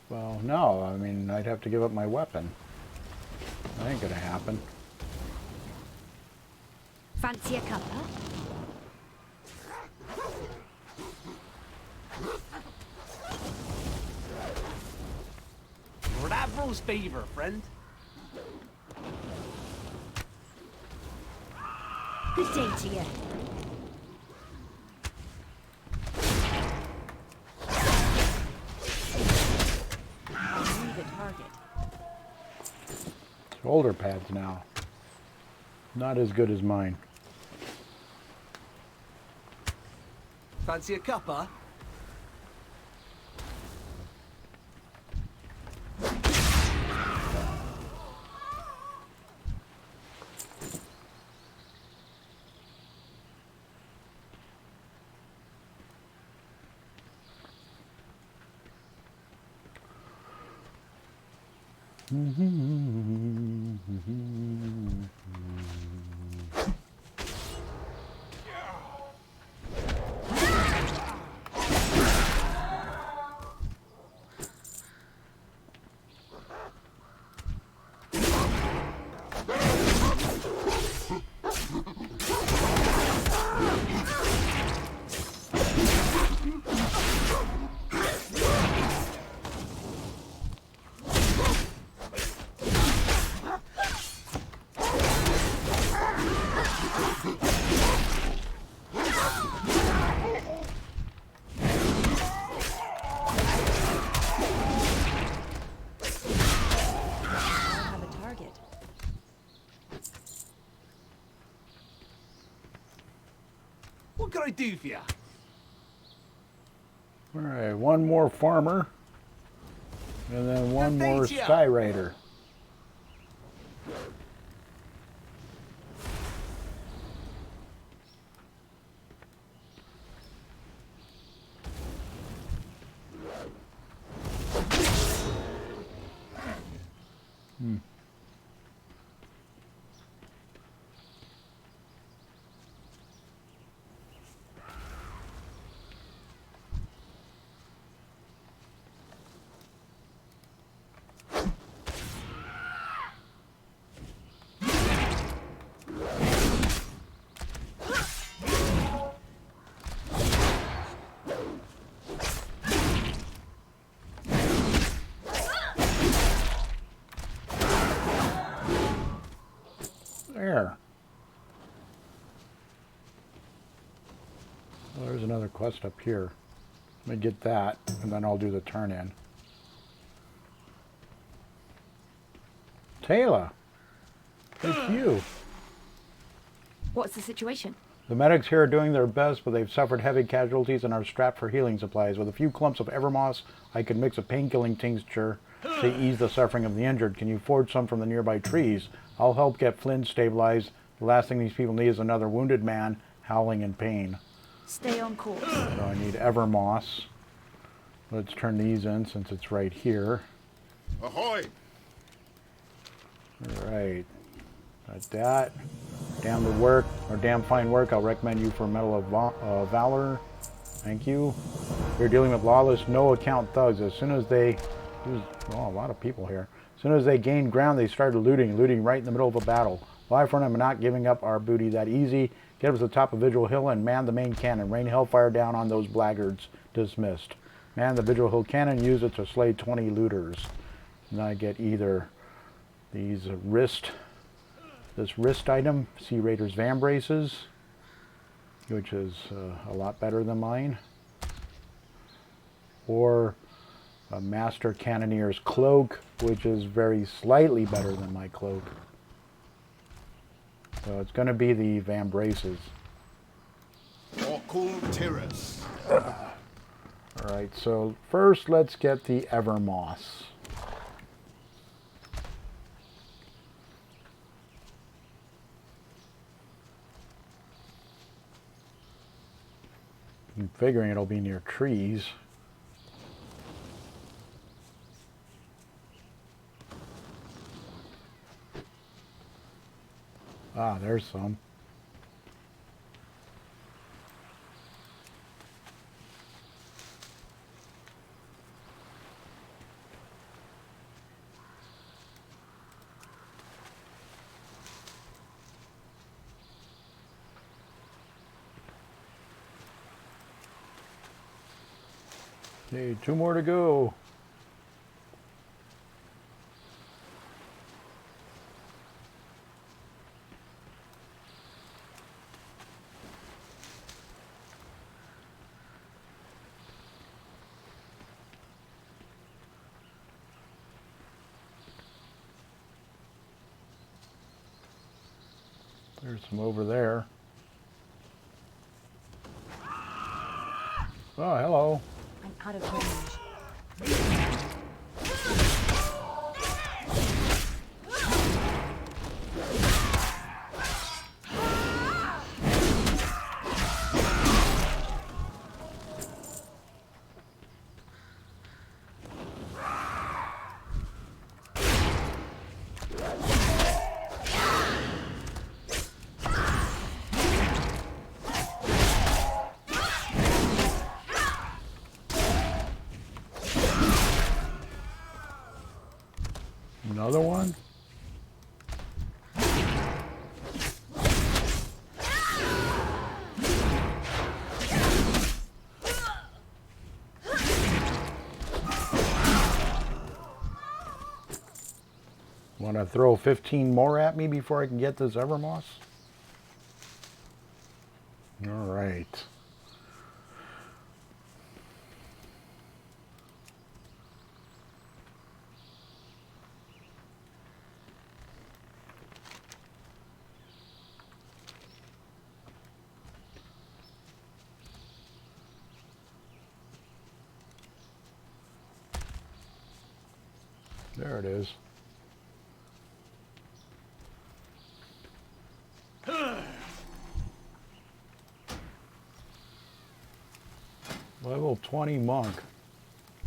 Well, no. I mean, I'd have to give up my weapon. That ain't gonna happen. Fancy a cuppa? Ravro's favor, friend. Good day to you. The target. Shoulder pads now. Not as good as mine. Fancy a cuppa? What can I do for you? Alright, one more farmer. And then one more Sky Raider. There. Well, there's another quest up here. Let me get that, and then I'll do the turn-in. Taylor, it's you. What's the situation? The medics here are doing their best, but they've suffered heavy casualties and are strapped for healing supplies. With a few clumps of evermoss, I could mix a painkilling tincture to ease the suffering of the injured. Can you forge some from the nearby trees? I'll help get Flynn stabilized. The last thing these people need is another wounded man howling in pain. Stay on course. So I need evermoss. Let's turn these in since it's right here. Ahoy! Alright. Got that. Damn the work, or damn fine work. I'll recommend you for a Medal of Valor. Thank you. You're dealing with lawless, no-account thugs. As soon as they... a lot of people here. As soon as they gained ground, they started looting right in the middle of a battle. Live front, I'm not giving up our booty that easy. Get up to the top of Vigil Hill and man the main cannon. Rain hellfire down on those blackguards. Dismissed. Man the Vigil Hill cannon. Use it to slay 20 looters. And I get either these this wrist item, Sea Raiders Van Braces, which is a lot better than mine, or a Master Cannonier's Cloak, which is very slightly better than my cloak. So it's going to be the Van Braces. HohoTrixie. Alright, so first let's get the Evermoss. I'm figuring it'll be near trees. Ah, there's some. Okay, 2 more to go. There's some over there. Oh, hello. I'm out of range. Another one? Want to throw 15 more at me before I can get this Evermoss? All right. There it is. Level 20 monk.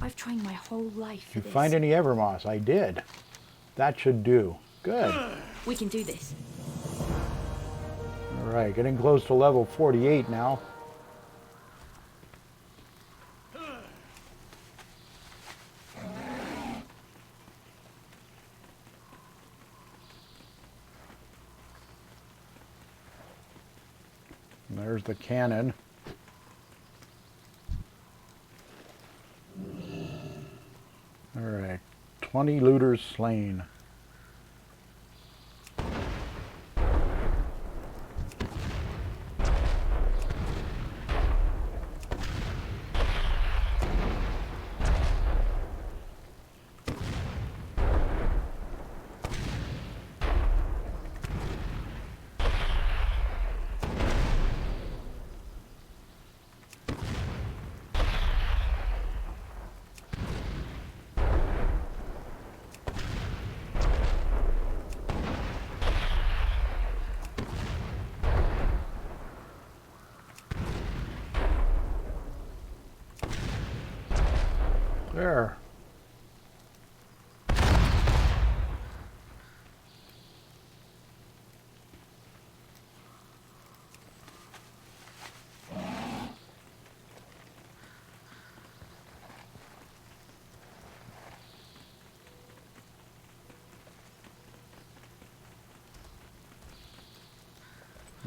I've trained my whole life for You this. find any Evermoss? I did. That should do. Good. We can do this. All right, getting close to level 48 now. And there's the cannon. All right, 20 looters slain. There.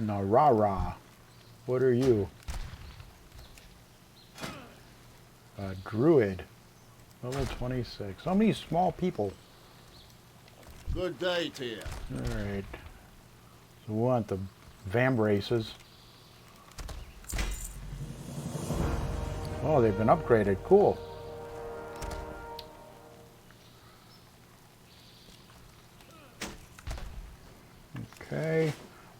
Narara. What are you? A druid. Level 26. So many small people. Good day to you. Alright. So we want the vambraces. Oh, they've been upgraded. Cool. Okay.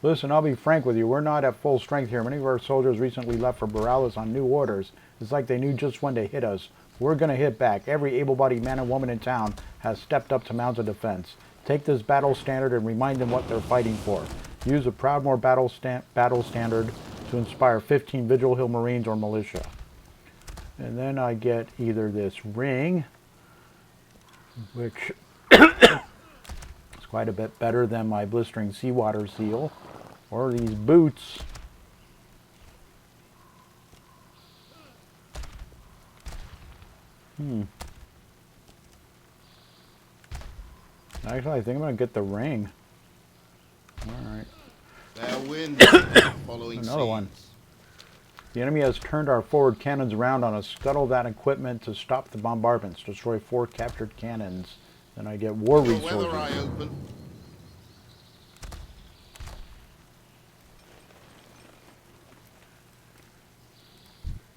Listen, I'll be frank with you. We're not at full strength here. Many of our soldiers recently left for Borealis on new orders. It's like they knew just when to hit us. We're going to hit back. Every able-bodied man and woman in town has stepped up to mount a defense. Take this battle standard and remind them what they're fighting for. Use the Proudmoore battle standard to inspire 15 Vigil Hill Marines or militia. And then I get either this ring, which is quite a bit better than my blistering seawater seal, or these boots. Actually, I think I'm going to get the ring. Alright. Fair wind. Following Another one. seas. The enemy has turned our forward cannons around on us. Scuttle that equipment to stop the bombardments. Destroy 4 captured cannons. Then I get war The weather resources. eye open.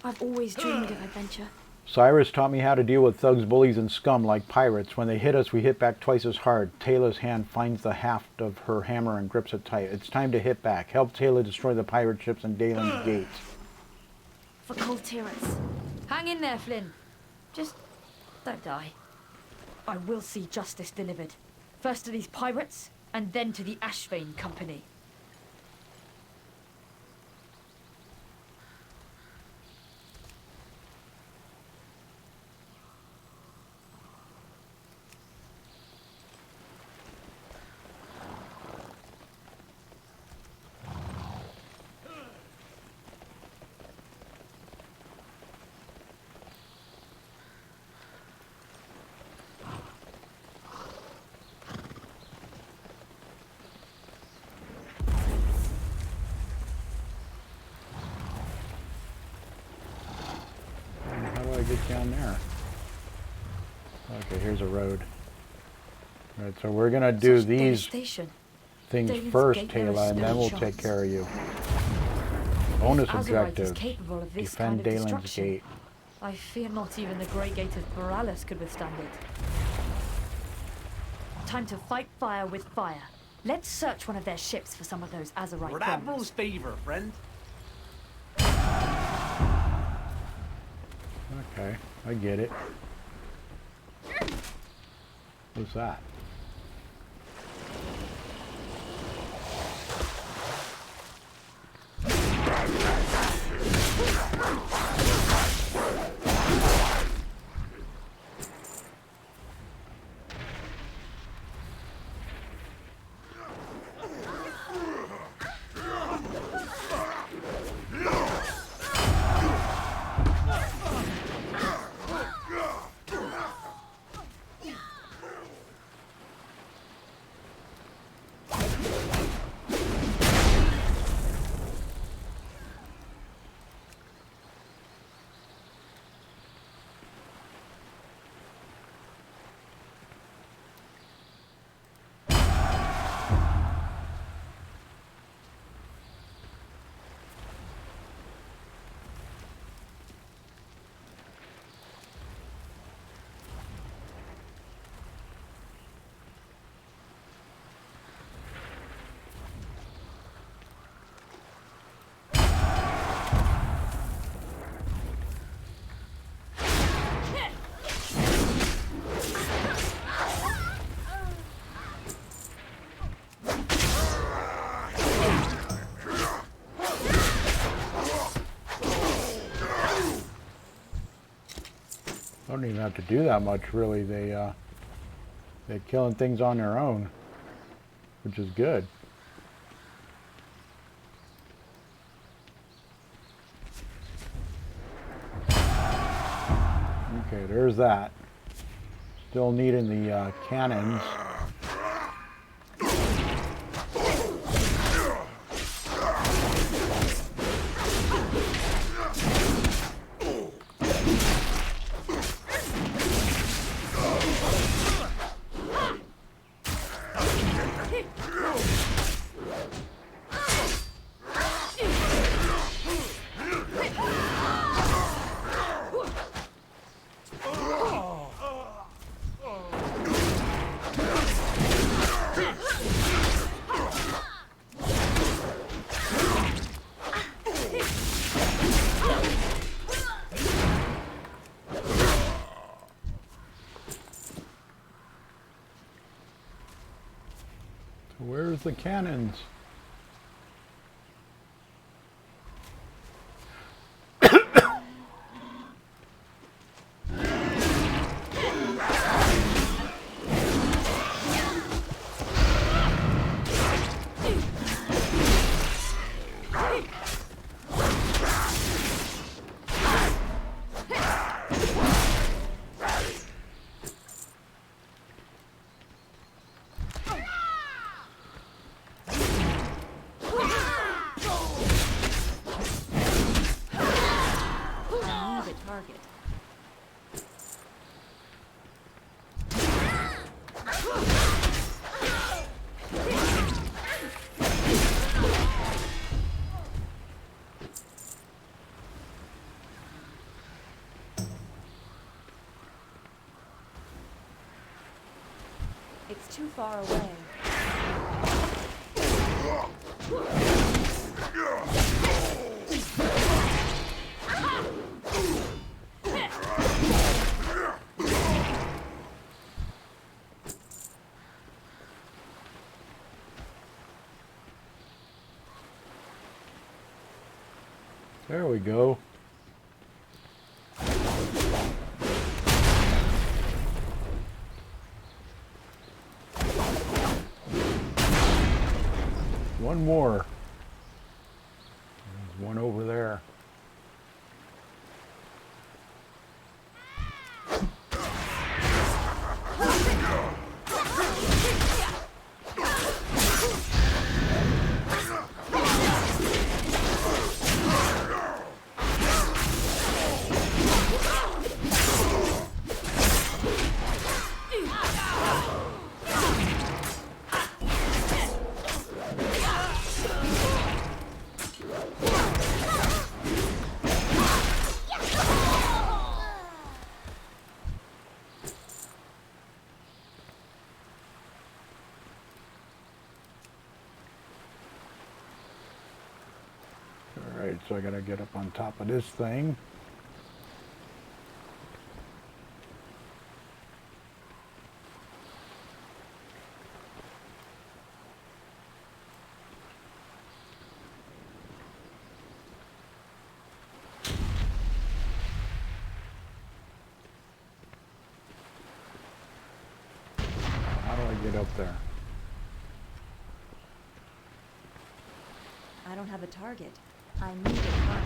I've always dreamed of adventure. Cyrus taught me how to deal with thugs, bullies, and scum like pirates. When they hit us, we hit back twice as hard. Taylor's hand finds the haft of her hammer and grips it tight. It's time to hit back. Help Taylor destroy the pirate ships and Dalen's Gate. For Colterus. Hang in there, Flynn. Just don't die. I will see justice delivered. First to these pirates, and then to the Ashvane Company. How do I get down there? Okay, here's a road. Alright, so we're going to do Such these devastation. things Dalen's first, Gate, there is Taylor, and then no we'll chance. take care of you. Bonus Azurite is objectives. capable of this Defend kind of Dalen's destruction. Gate. I fear not even the Grey Gate of Borealis could withstand it. Time to fight fire with fire. Let's search one of their ships for some of those Azurite We're bombs. Admiral's favour, friend. Okay, I get it. What's that? Don't even have to do that much, really. They're killing things on their own, which is good. Okay, there's that. Still needing the cannons. Where's the cannons? It's too far away. There we go. One more. There's one over there. Alright, so I gotta get up on top of this thing. How do I get up there? I don't have a target. I need to find.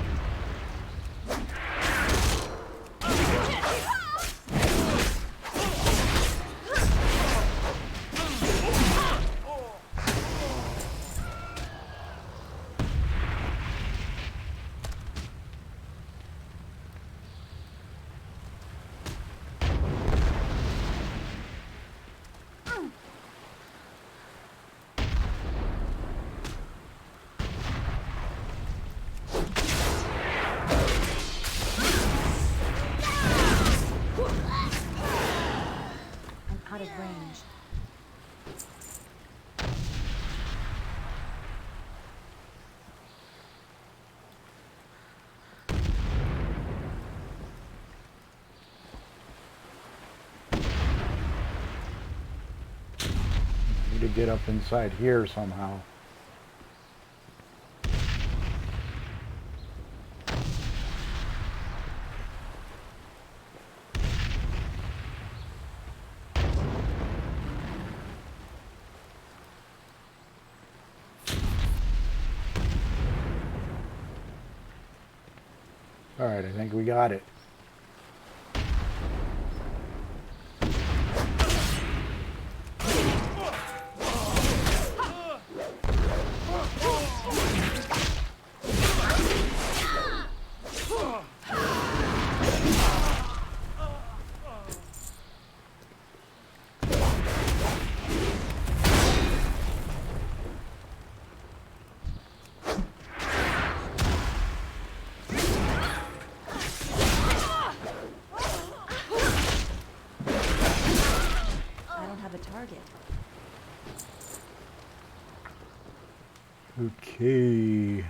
Out of range. I need to get up inside here somehow. Alright, I think we got it. Okay.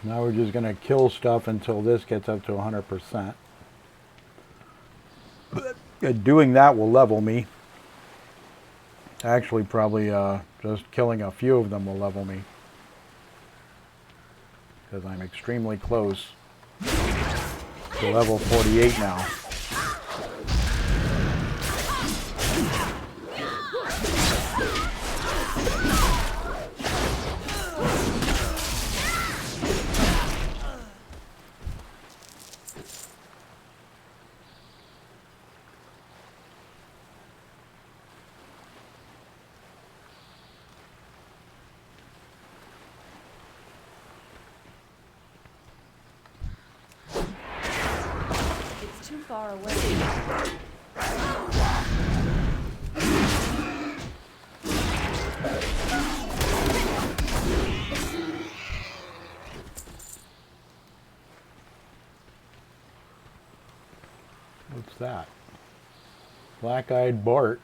Now we're just going to kill stuff until this gets up to 100%. Doing that will level me. Actually, probably just killing a few of them will level me. Because I'm extremely close to level 48 now. Far away. What's that? Black-eyed Bart.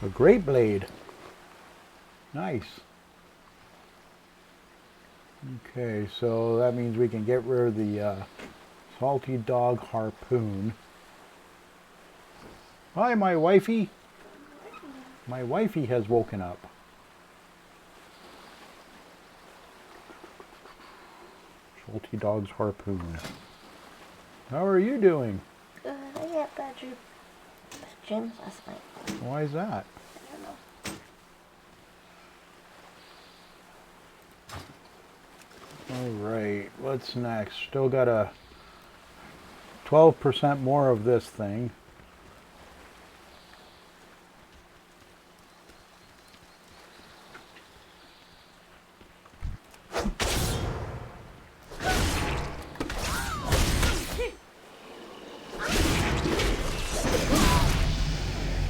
A great blade. Nice. Okay, so that means we can get rid of the salty dog harpoon. Hi, my wifey. My wifey has woken up. Salty dog's harpoon. How are you doing? Good. I got bad dreams last night. Why is that? I don't know. Alright, what's next? Still got a 12% more of this thing.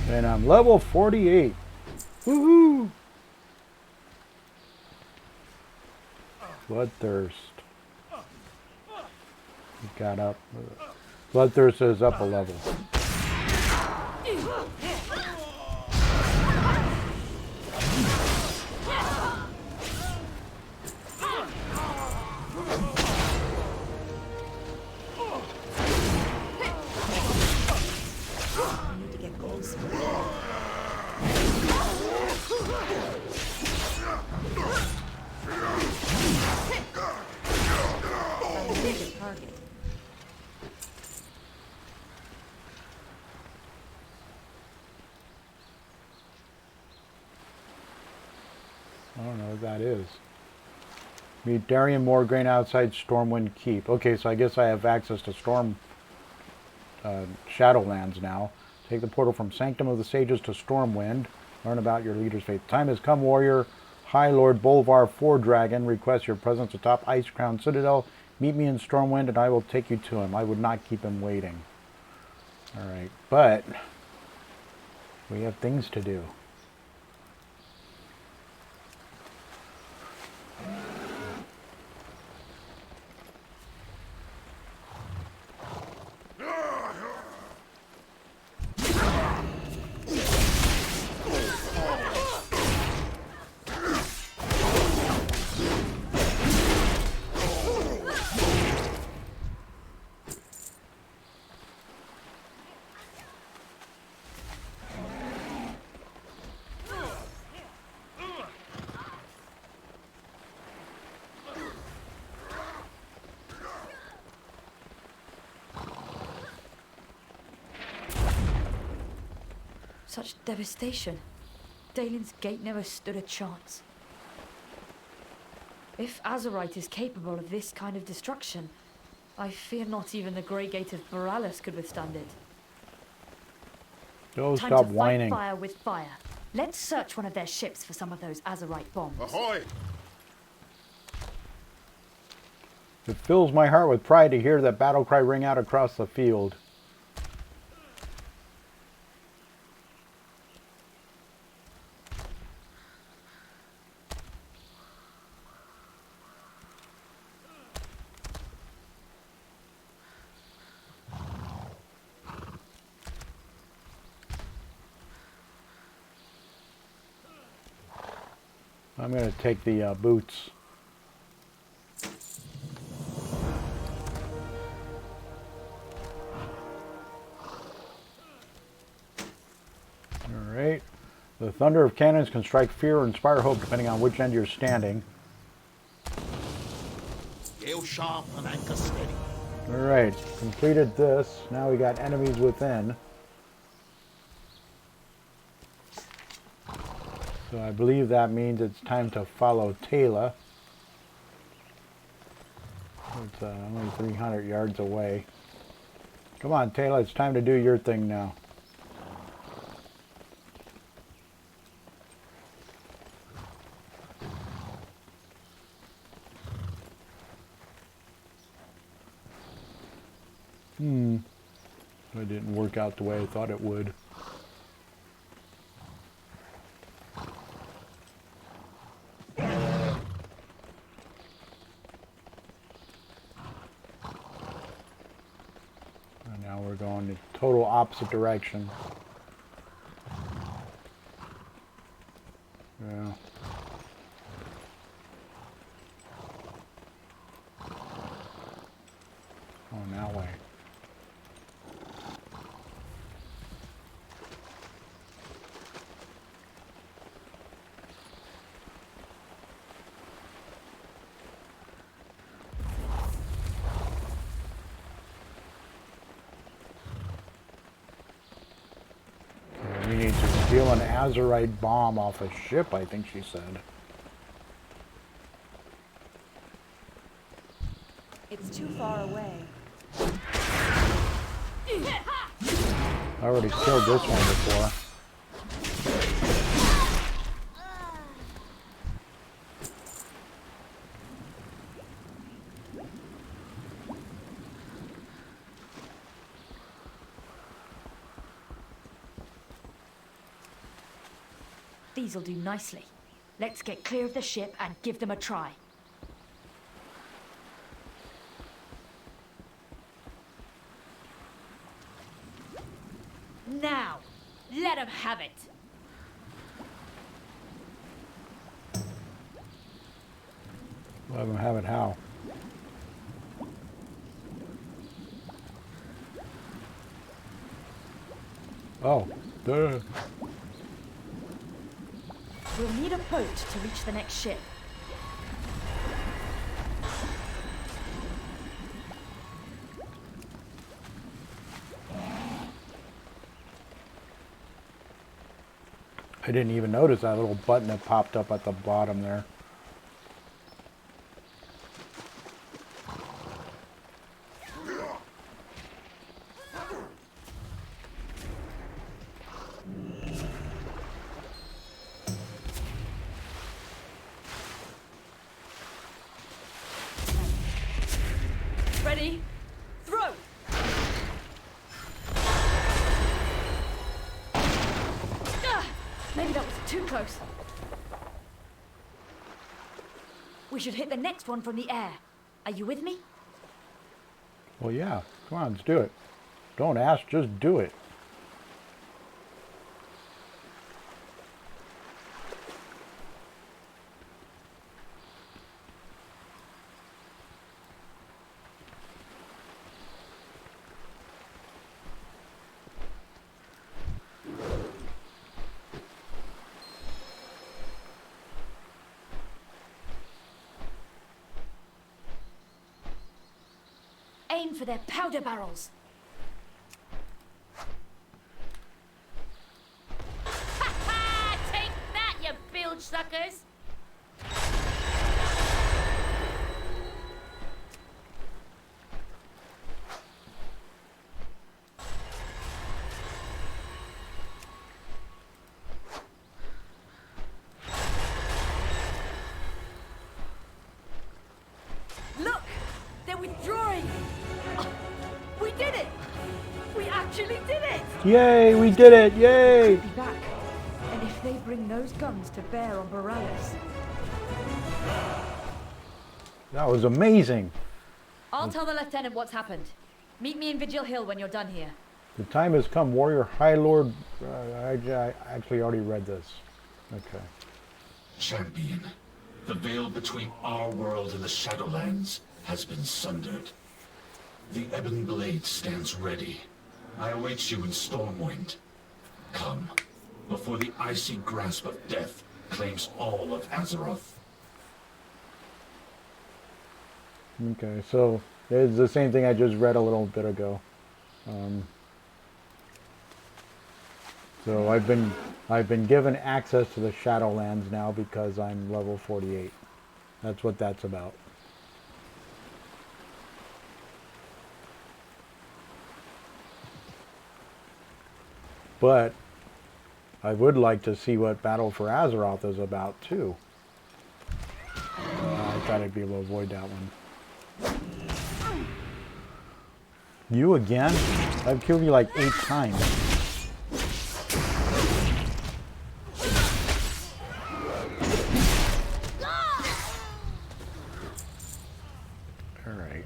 And I'm level 48. Woohoo! Bloodthirst. It got up. Bloodthirst is up a level. I don't know what that is. Meet Darian Morgraine outside Stormwind Keep. Okay, so I guess I have access to Shadowlands now. Take the portal from Sanctum of the Sages to Stormwind. Learn about your leader's fate. Time has come, warrior. High Lord Bolvar Fordragon requests your presence atop Ice Crown Citadel. Meet me in Stormwind and I will take you to him. I would not keep him waiting. Alright, but we have things to do. Such devastation. Dalen's Gate never stood a chance. If Azerite is capable of this kind of destruction, I fear not even the Grey Gate of Borealis could withstand it. Oh, Time stop to whining. fight fire with fire. Let's search one of their ships for some of those Azerite bombs. Ahoy! It fills my heart with pride to hear that battle cry ring out across the field. I'm going to take the boots. Alright. The thunder of cannons can strike fear or inspire hope depending on which end you're standing. Gale sharp and anchor steady. Alright, completed this. Now we got enemies within. So I believe that means it's time to follow Taylor. It's only 300 yards away. Come on, Taylor, it's time to do your thing now. It didn't work out the way I thought it would. And now we're going the total opposite direction. Yeah. Going that way. We need to steal an Azerite bomb off a ship, I think she said. It's too far away. I already killed this one before. These'll do nicely. Let's get clear of the ship and give them a try. Now, let them have it. Let them have it how? Oh, duh. We'll need a boat to reach the next ship. I didn't even notice that little button that popped up at the bottom there. Ready? Throw! Maybe that was too close. We should hit the next one from the air. Are you with me? Well, yeah. Come on, let's do it. Don't ask, just do it. Aim for their powder barrels. suckers! Look! They're withdrawing! Oh, we did it! We actually did it! Yay, we did it! Yay! Be back. And if they bring those guns to bear on Borealis, That was amazing. I'll tell the lieutenant what's happened. Meet me in Vigil Hill when you're done here. The time has come, Warrior High Lord. I actually already read this. Okay. Champion, the veil between our world and the Shadowlands has been sundered. The Ebon Blade stands ready. I await you in Stormwind. Come, before the icy grasp of death claims all of Azeroth. Okay, so it's the same thing I just read a little bit ago. So I've been given access to the Shadowlands now because I'm level 48. That's what that's about. But I would like to see what Battle for Azeroth is about too. I thought I'd be able to avoid that one. You again? I've killed you like 8 times. Alright.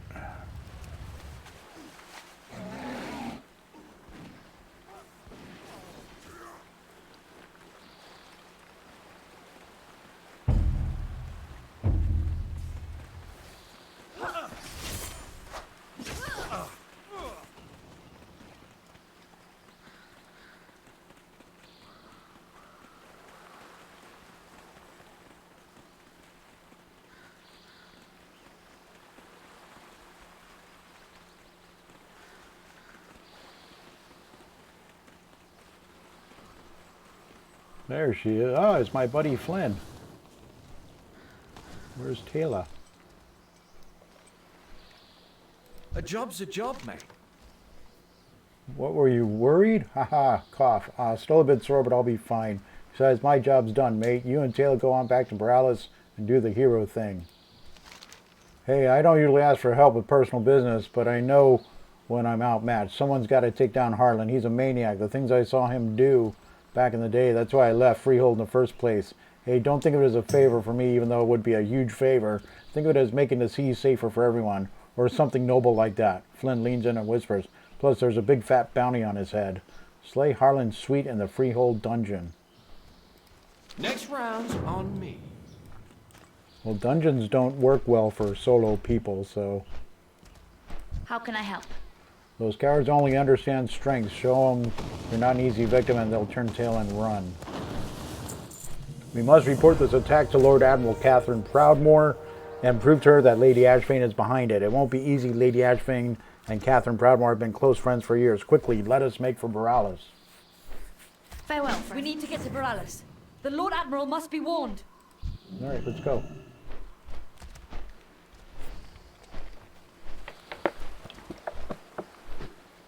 There she is. Oh, it's my buddy Flynn. Where's Taylor? A job's a job, mate. What, were you worried? Haha, cough. Still a bit sore, but I'll be fine. Besides, my job's done, mate. You and Taylor go on back to Borealis and do the hero thing. Hey, I don't usually ask for help with personal business, but I know when I'm outmatched. Someone's got to take down Harlan. He's a maniac. The things I saw him do back in the day, that's why I left Freehold in the first place. Hey, don't think of it as a favor for me, even though it would be a huge favor. Think of it as making the seas safer for everyone, or something noble like that. Flynn leans in and whispers. Plus, there's a big fat bounty on his head. Slay Harlan's suite in the Freehold dungeon. Next round's on me. Well, dungeons don't work well for solo people, so... How can I help? Those cowards only understand strength. Show them you're not an easy victim and they'll turn tail and run. We must report this attack to Lord Admiral Catherine Proudmoore and prove to her that Lady Ashvane is behind it. It won't be easy. Lady Ashvane and Catherine Proudmoore have been close friends for years. Quickly, let us make for Borealis. Farewell, friend. We need to get to Borealis. The Lord Admiral must be warned. All right, let's go.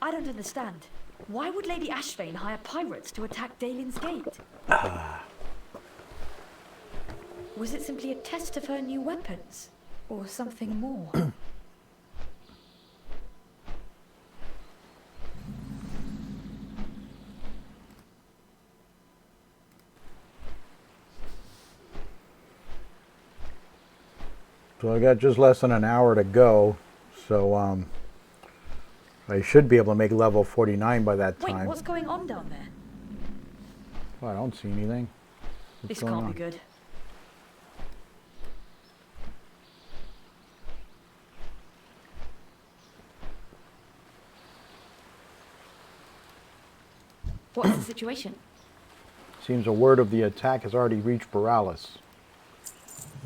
I don't understand. Why would Lady Ashvane hire pirates to attack Dalin's Gate? Was it simply a test of her new weapons? Or something more? So I got just less than an hour to go, so I should be able to make level 49 by that time. Wait, what's going on down there? Well, I don't see anything. This can't be good. What's the situation? Seems a word of the attack has already reached Borealis.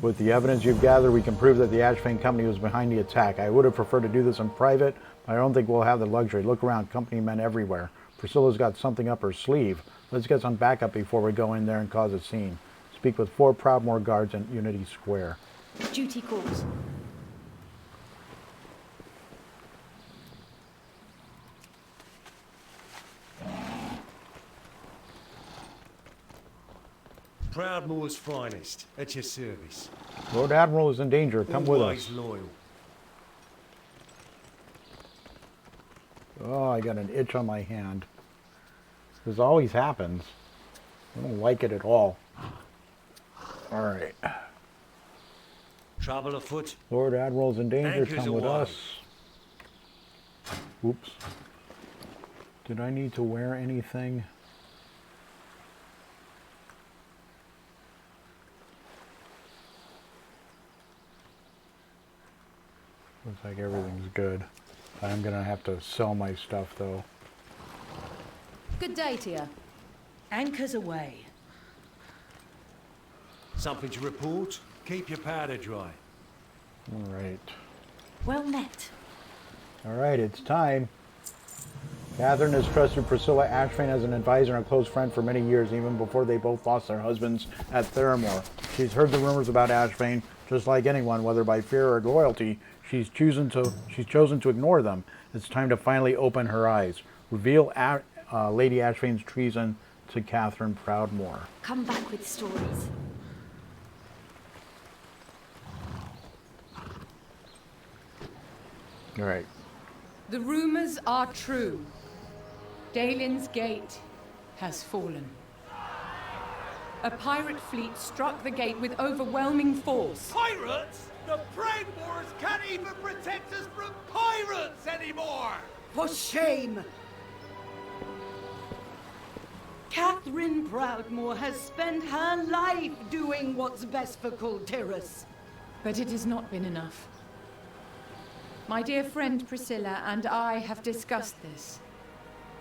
With the evidence you've gathered, we can prove that the Ashvane Company was behind the attack. I would have preferred to do this in private, but I don't think we'll have the luxury. Look around, company men everywhere. Priscilla's got something up her sleeve. Let's get some backup before we go in there and cause a scene. speak with 4 Proudmoore guards in Unity Square. Duty calls. Proudmoore's finest, at your service. Lord Admiral is in danger. Come with Always us. loyal. Oh, I got an itch on my hand. This always happens. I don't like it at all. Alright. Trouble afoot. Lord Admiral's in danger. Anchors Come with aweigh. us. Oops. Did I need to wear anything? Looks like everything's good. I'm gonna have to sell my stuff though. Good day to you. Anchors away. Something to report? Keep your powder dry. Alright. Well met. Alright, it's time. Catherine has trusted Priscilla Ashfane as an advisor and a close friend for many years, even before they both lost their husbands at Theramore. She's heard the rumors about Ashfane, just like anyone, whether by fear or loyalty. She's chosen to ignore them. It's time to finally open her eyes. Reveal Lady Ashfane's treason to Catherine Proudmoore. Come back with stories. All right. The rumors are true. Dalen's Gate has fallen. A pirate fleet struck the gate with overwhelming force. Pirates? The Proudmoores can't even protect us from pirates anymore! For shame! Catherine Proudmoore has spent her life doing what's best for Kultiris. But it has not been enough. My dear friend Priscilla and I have discussed this.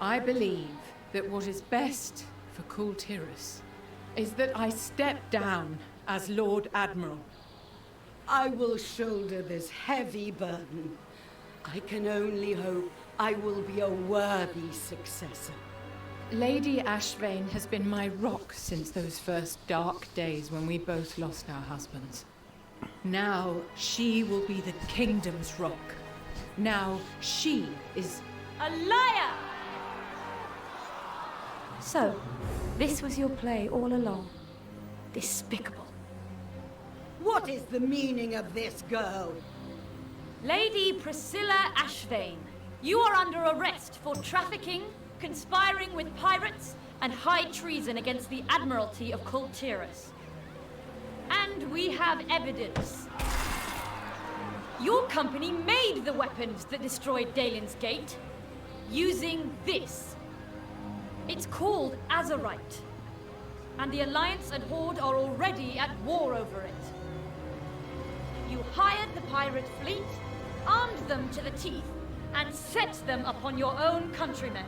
I believe that what is best for Kultiris is that I step down as Lord Admiral. I will shoulder this heavy burden. I can only hope I will be a worthy successor. Lady Ashvane has been my rock since those first dark days when we both lost our husbands. Now she will be the kingdom's rock. Now she is A liar! So, this was your play all along. Despicable. What is the meaning of this, girl? Lady Priscilla Ashvane, you are under arrest for trafficking, conspiring with pirates, and high treason against the Admiralty of Kultiris. And we have evidence. Your company made the weapons that destroyed Dalen's Gate, using this. It's called Azurite, and the Alliance and Horde are already at war over it. You hired the pirate fleet, armed them to the teeth, and set them upon your own countrymen.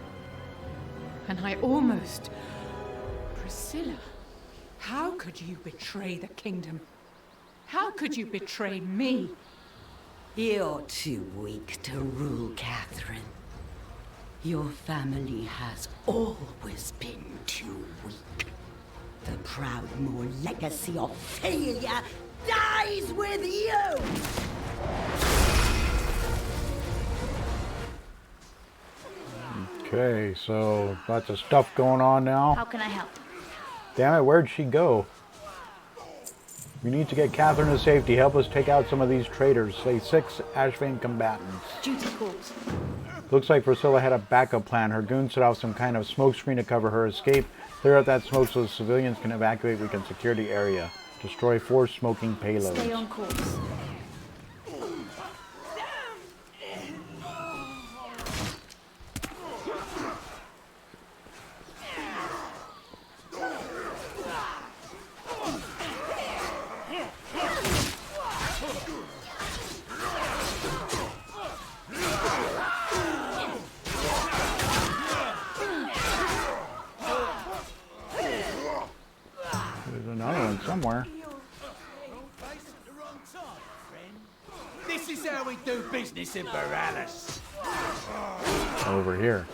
And I almost... Priscilla, how could you betray the kingdom? How could you betray me? You're too weak to rule, Catherine. Your family has always been too weak. The Proudmoore legacy of failure dies with you! Okay, so lots of stuff going on now. How can I help? Damn it, where'd she go? We need to get Catherine to safety. Help us take out some of these traitors. Say 6 Ashvane combatants. Duty calls. Looks like Priscilla had a backup plan. Her goons set off some kind of smoke screen to cover her escape. Clear out that smoke so the civilians can evacuate. We can secure the area. Destroy 4 smoking payloads. Stay on course. There's another one somewhere. This is how we do business in Borealis. Over here.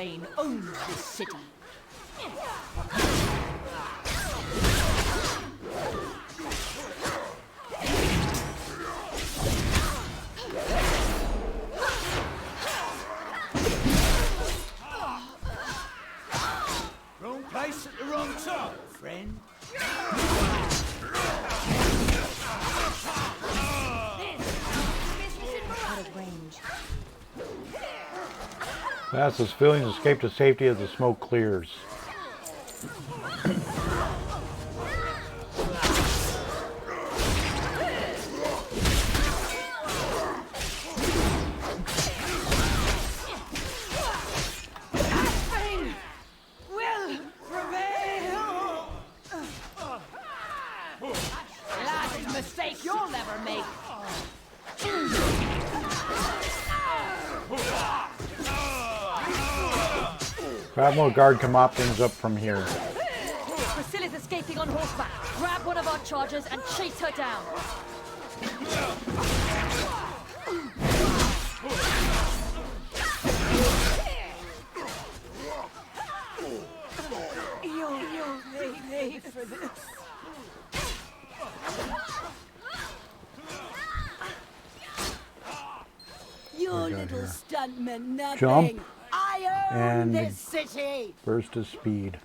Ashvane owns this city. Wrong place at the wrong time, friend. Out of range. Fastest civilians escape to safety as the smoke clears. Will prevail! Last mistake you'll never make. Crabmore Guard can mop things up from here. Priscilla's escaping on horseback. Grab one of our chargers and chase her down. You'll pay for this. Your little stuntman, nothing. Jump I own and this city. burst of speed.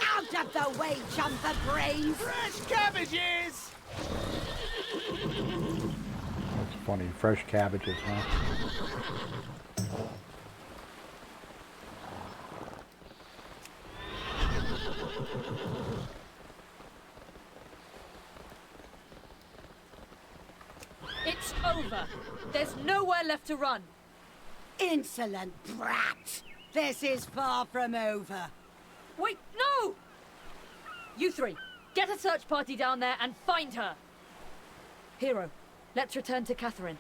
Out of the way, jumper brains. Fresh cabbages! That's funny. Fresh cabbages, huh? It's over. There's nowhere left to run. Insolent brat. This is far from over. Wait, no! You three, get a search party down there and find her. Hero, let's return to Catherine.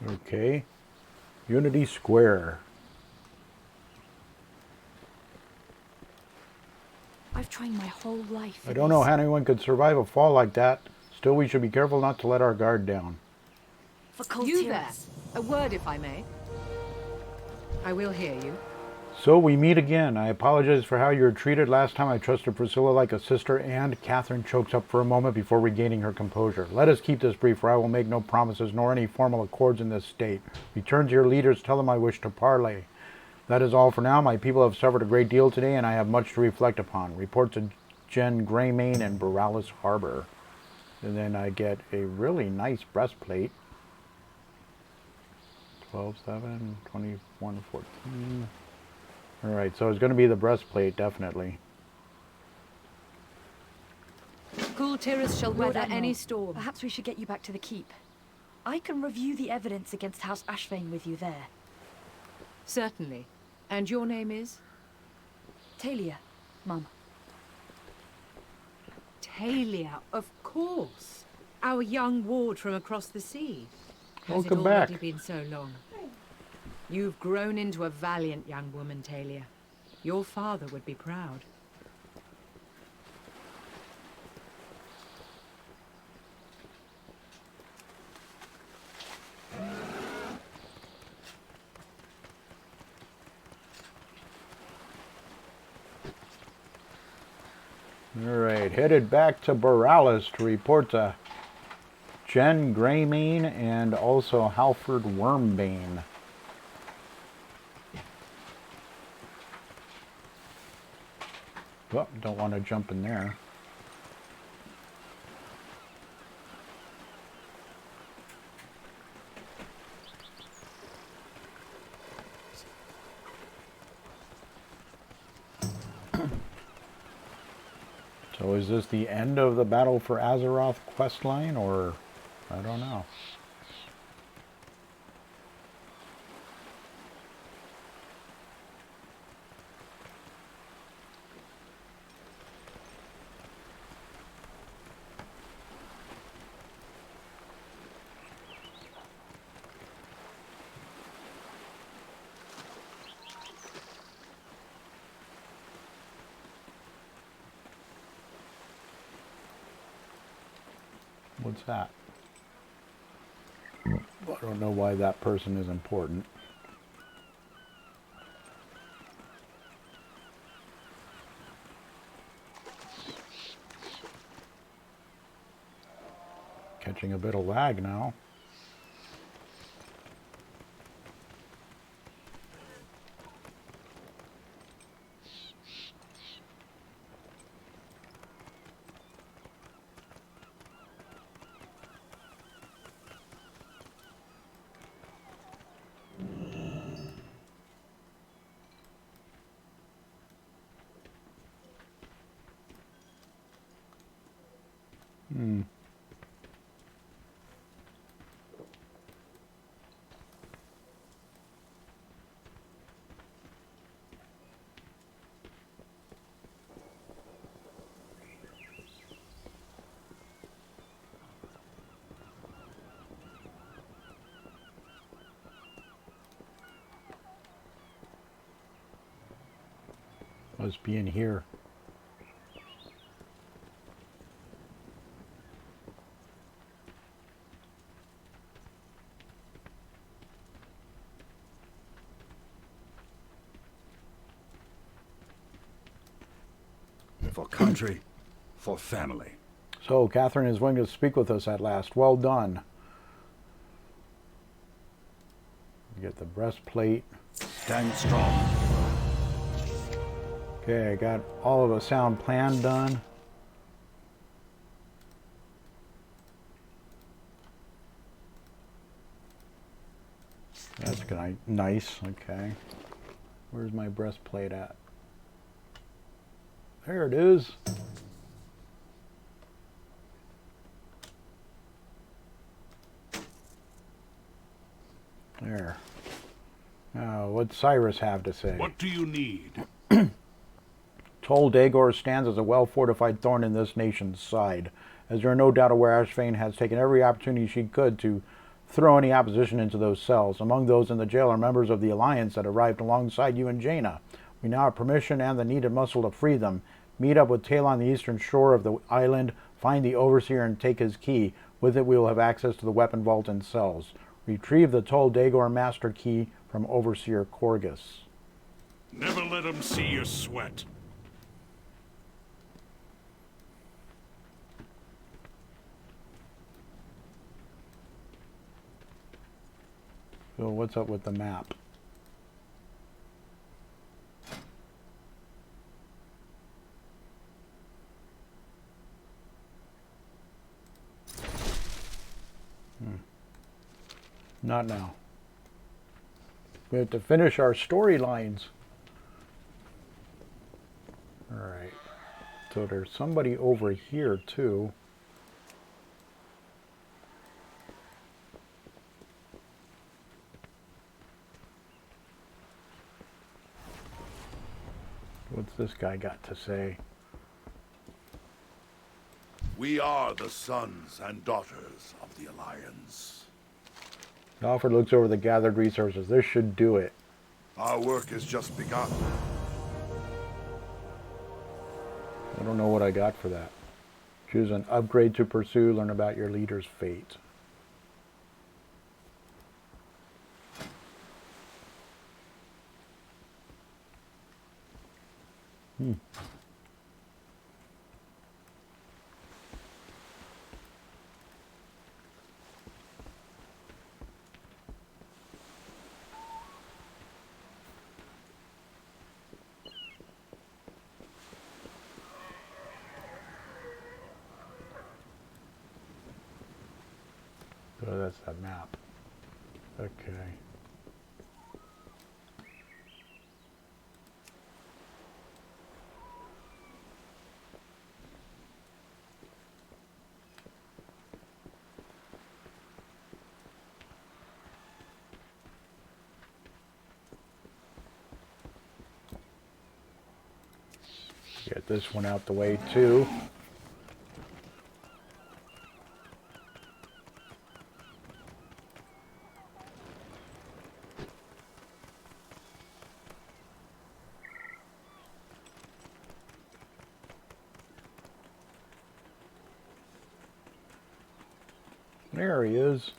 Okay. Unity Square. I've trained my whole life for I don't know this. how anyone could survive a fall like that. Still, we should be careful not to let our guard down. For You there. Coltiras. A word, if I may. I will hear you. So we meet again. I apologize for how you were treated last time. I trusted Priscilla like a sister, and Catherine chokes up for a moment before regaining her composure. Let us keep this brief, for I will make no promises nor any formal accords in this state. Return to your leaders, tell them I wish to parley. That is all for now. My people have suffered a great deal today, and I have much to reflect upon. Report to Jen Greymane and Boralis Harbor. And then I get a really nice breastplate. 12/7, 21/14. Alright, so it's going to be the breastplate, definitely. Coltiras shall Lord weather Admiral, any storm. Perhaps we should get you back to the keep. I can review the evidence against House Ashvane with you there. Certainly. And your name is? Talia, Mum. Talia, of course. Our young ward from across the sea. Has Welcome it already back. been so long? You've grown into a valiant young woman, Talia. Your father would be proud. Alright, headed back to Boralis to report to Jen Greymane and also Halford Wormbane. Oh, don't want to jump in there. So is this the end of the Battle for Azeroth questline, or I don't know. What's that? I don't know why that person is important. Catching a bit of lag now. Must be in here. For country, for family. So, Catherine is willing to speak with us at last. Well done. Get the breastplate. Stand strong. Okay, I got all of a sound plan done. That's nice. Okay. Where's my breastplate at? There it is. There. Now, what's Cyrus have to say? What do you need? Tol Dagor stands as a well-fortified thorn in this nation's side, as there are no doubt where Ashvane has taken every opportunity she could to throw any opposition into those cells. Among those in the jail are members of the Alliance that arrived alongside you and Jaina. We now have permission and the needed muscle to free them. Meet up with Tail on the eastern shore of the island, find the Overseer and take his key. With it we will have access to the weapon vault and cells. Retrieve the Tol Dagor master key from Overseer Korgus. Never let him see you sweat. So what's up with the map? Not now. We have to finish our storylines. Alright. So there's somebody over here too. What's this guy got to say? We are the sons and daughters of the Alliance. Alfred looks over the gathered resources. This should do it. Our work has just begun. I don't know what I got for that. Choose an upgrade to pursue. Learn about your leader's fate. So that's that map. Okay. Get this one out the way too. There he is.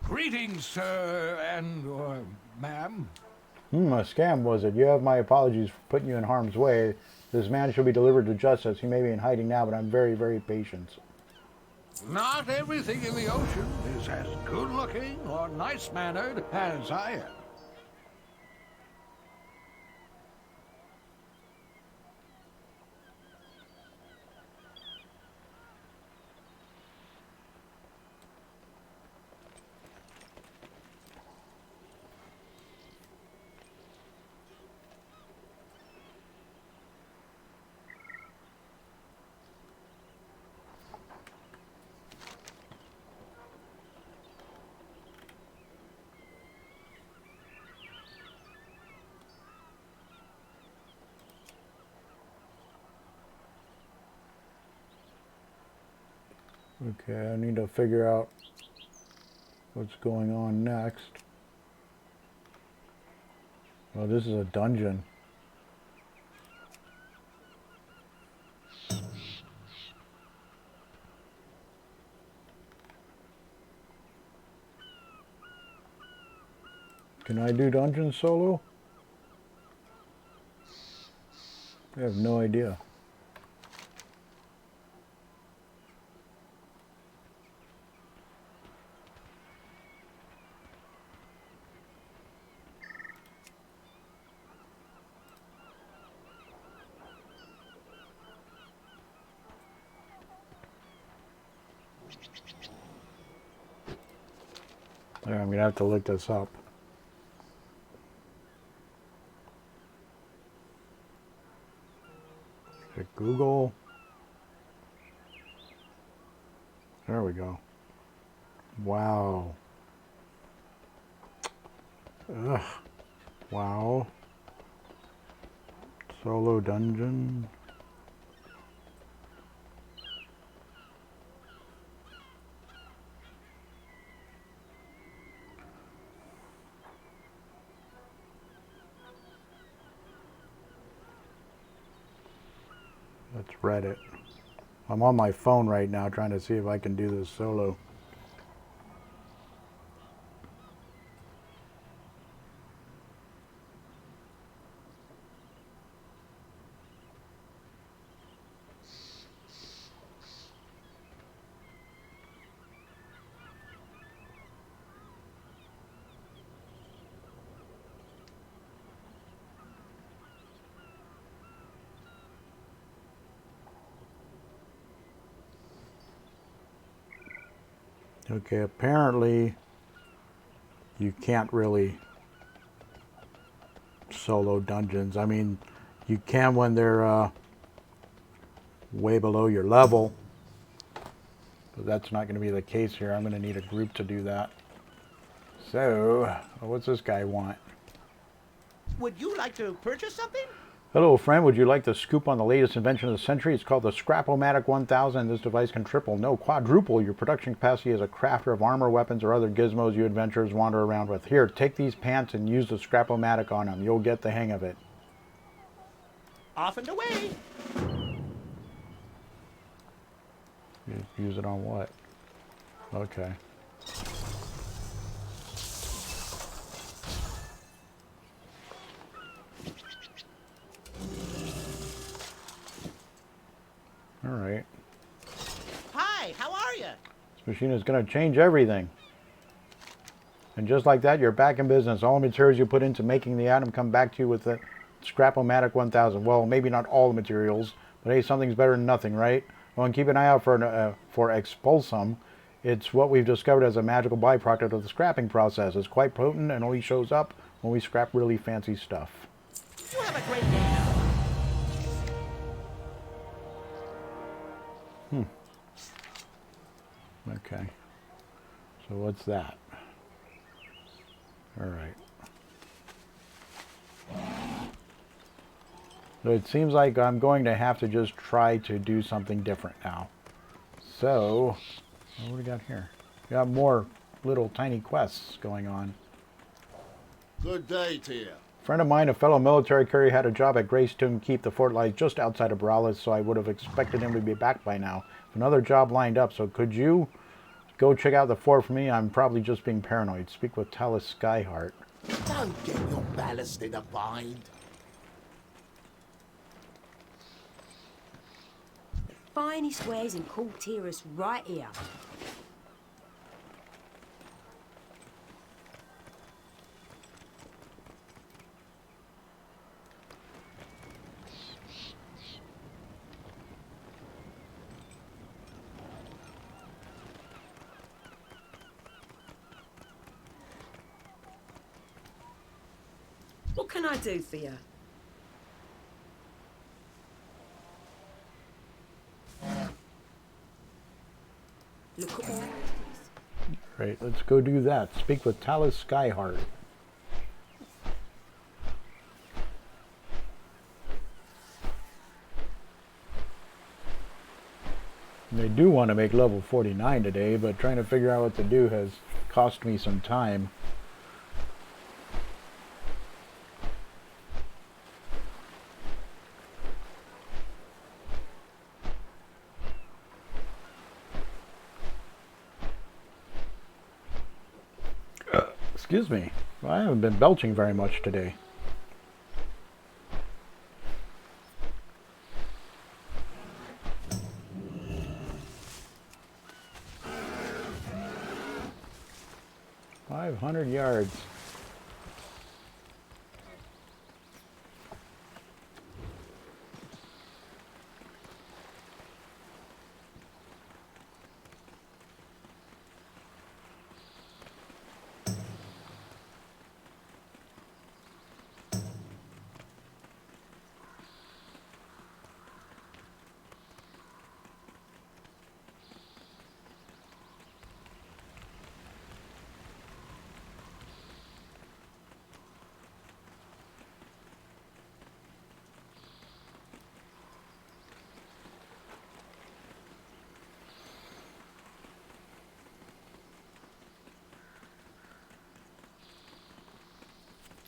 Greetings, sir, and/or ma'am. A scam was it? You have my apologies for putting you in harm's way. This man shall be delivered to justice. He may be in hiding now, but I'm very, very patient. Not everything in the ocean is as good-looking or nice-mannered as I am. Okay, I need to figure out what's going on next. Oh, this is a dungeon. Can I do dungeons solo? I have no idea. I'm going to have to look this up. Hit Google. There we go. Wow. Ugh. Wow. Solo dungeon. That's Reddit. I'm on my phone right now trying to see if I can do this solo. Okay, apparently you can't really solo dungeons. I mean, you can when they're way below your level, but that's not going to be the case here. I'm going to need a group to do that. So, what's this guy want? Would you like to purchase something? Hello, friend. Would you like the scoop on the latest invention of the century? It's called the Scrap-O-Matic 1000. This device can triple, no, quadruple your production capacity as a crafter of armor, weapons, or other gizmos you adventurers wander around with. Here, take these pants and use the Scrap-O-Matic on them. You'll get the hang of it. Off and away. Use it on what? Okay. All right. Hi, how are you? This machine is going to change everything. And just like that, you're back in business. All the materials you put into making the item come back to you with the Scrap-O-Matic 1000. Well, maybe not all the materials, but hey, something's better than nothing, right? Well, and keep an eye out for Expulsum. It's what we've discovered as a magical byproduct of the scrapping process. It's quite potent and only shows up when we scrap really fancy stuff. You have a great day now. Okay. So what's that? All right. So it seems like I'm going to have to just try to do something different now. So, what do we got here? We got more little tiny quests going on. Good day to you. A friend of mine, a fellow military carrier, had a job at Greystone Keep. The fort lies just outside of Baralis, so I would have expected him to be back by now. Another job lined up, so could you go check out the fort for me. I'm probably just being paranoid. Speak with Talus Skyheart. Don't get your ballast in a bind. Finest wares in Kultiras right here. What can I do for you? Look at all this. Right, let's go do that. Speak with Talus Skyheart. They do want to make level 49 today, but trying to figure out what to do has cost me some time. Excuse me. Well, I haven't been belching very much today. $500 yards.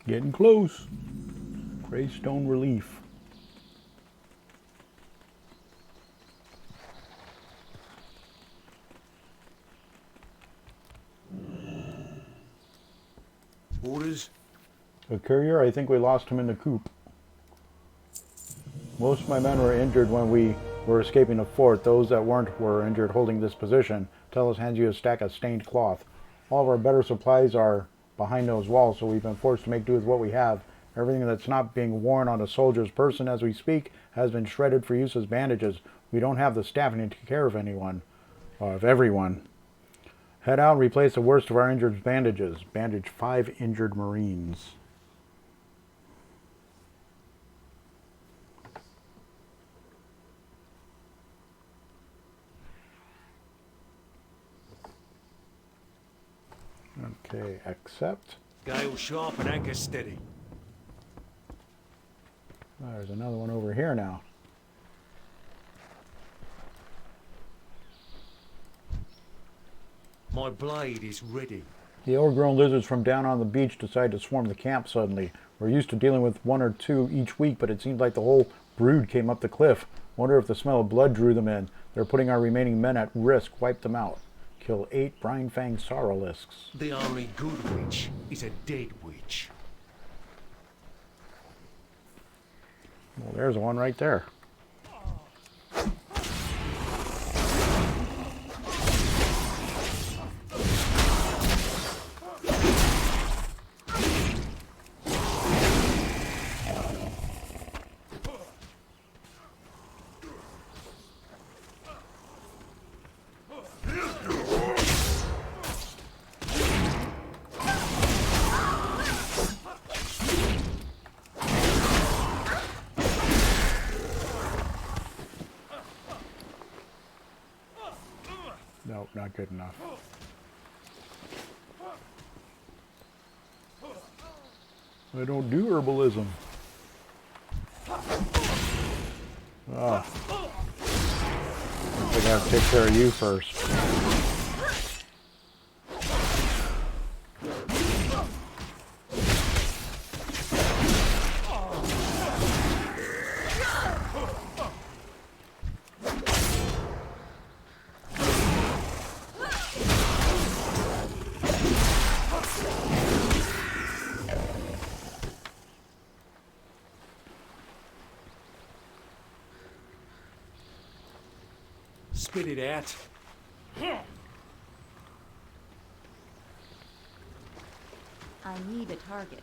Getting close. Greystone Relief. Orders? A courier? I think we lost him in the coop. Most of my men were injured when we were escaping the fort. Those that weren't were injured holding this position. Tellus hands you a stack of stained cloth. All of our better supplies are behind those walls, so we've been forced to make do with what we have. Everything that's not being worn on a soldier's person as we speak has been shredded for use as bandages. We don't have the staffing to take care of anyone, or of everyone. Head out and replace the worst of our injured bandages. Bandage 5 injured Marines. Okay, accept. Gale sharp and anchor steady. Oh, there's another one over here now. My blade is ready. The overgrown lizards from down on the beach decided to swarm the camp suddenly. We're used to dealing with 1 or 2 each week, but it seems like the whole brood came up the cliff. Wonder if the smell of blood drew them in. They're putting our remaining men at risk. Wipe them out. Kill 8 Brinefang Sorrowlisks. The only good witch is a dead witch. Well, there's one right there. Nope, not good enough. I don't do herbalism. Oh. I think I have to take care of you first. Spit it out. I need a target.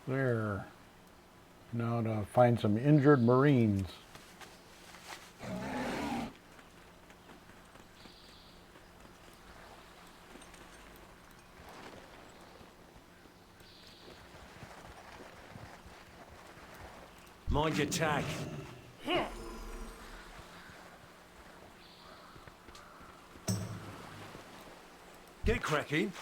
There. Now to find some injured Marines. Mind your tack. Get cracking.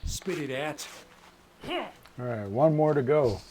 Spit it out. All right, one more to go.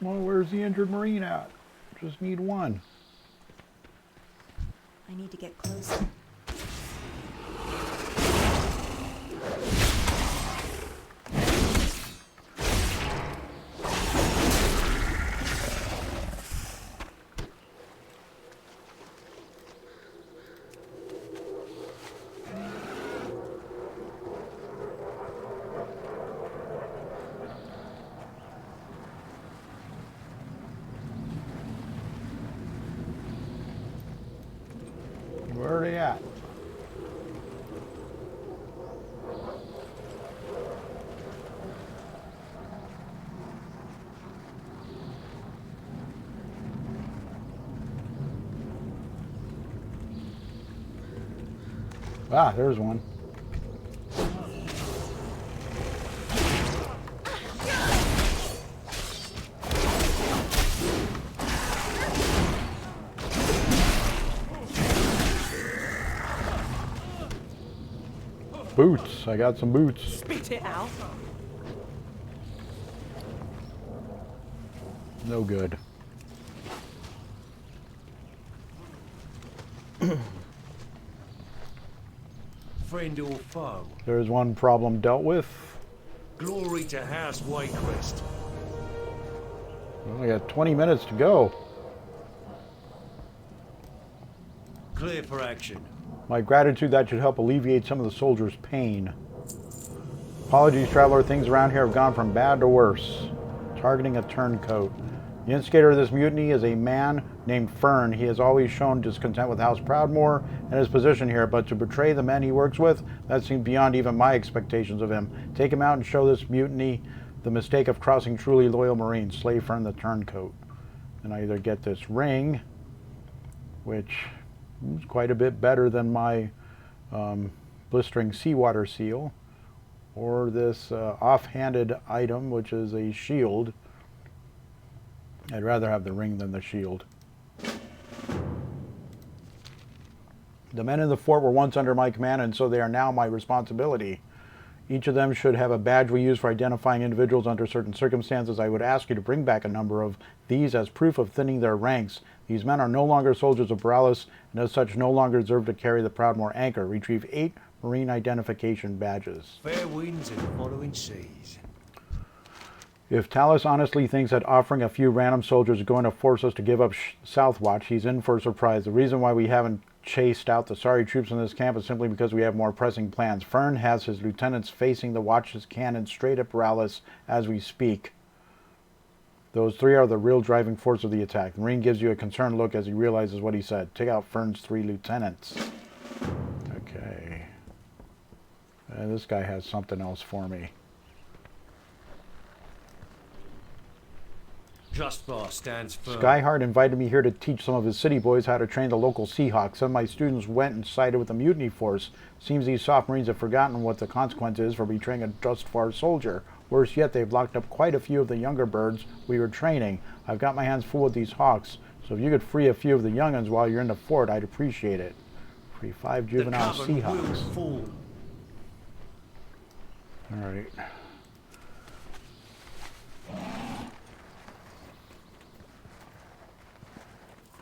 Well, where's the injured Marine at? Just need one. I need to get closer. Where are they at? Ah, there's one. Boots. I got some boots. Spit it out. No good. Friend or foe? There's one problem dealt with. Glory to House Whitecrest. We only got 20 minutes to go. Clear for action. My gratitude, that should help alleviate some of the soldiers' pain. Apologies, traveler. Things around here have gone from bad to worse. Targeting a turncoat. The instigator of this mutiny is a man named Fern. He has always shown discontent with House Proudmoore and his position here, but to betray the men he works with, that seems beyond even my expectations of him. Take him out and show this mutiny the mistake of crossing truly loyal Marines. Slay Fern the turncoat. And I either get this ring, which is quite a bit better than my blistering seawater seal, or this offhanded item, which is a shield. I'd rather have the ring than the shield. The men in the fort were once under my command, and so they are now my responsibility. Each of them should have a badge we use for identifying individuals under certain circumstances. I would ask you to bring back a number of these as proof of thinning their ranks. These men are no longer soldiers of Borealis, and as such no longer deserve to carry the Proudmoore anchor. Retrieve 8 Marine identification badges. Fair winds and following seas. If Talus honestly thinks that offering a few random soldiers is going to force us to give up Southwatch, he's in for a surprise. The reason why we haven't chased out the sorry troops in this camp is simply because we have more pressing plans. Fern has his lieutenants facing the Watch's cannon straight at Borealis as we speak. Those 3 are the real driving force of the attack. The Marine gives you a concerned look as he realizes what he said. Take out Fern's 3 lieutenants. Okay. This guy has something else for me. Just Bar stands firm. Skyheart invited me here to teach some of his city boys how to train the local Seahawks. Some of my students went and sided with the mutiny force. Seems these soft Marines have forgotten what the consequence is for betraying a Justvar soldier. Worse yet, they've locked up quite a few of the younger birds we were training. I've got my hands full with these hawks, so if you could free a few of the young'uns while you're in the fort, I'd appreciate it. Free 5 juvenile Seahawks. Alright.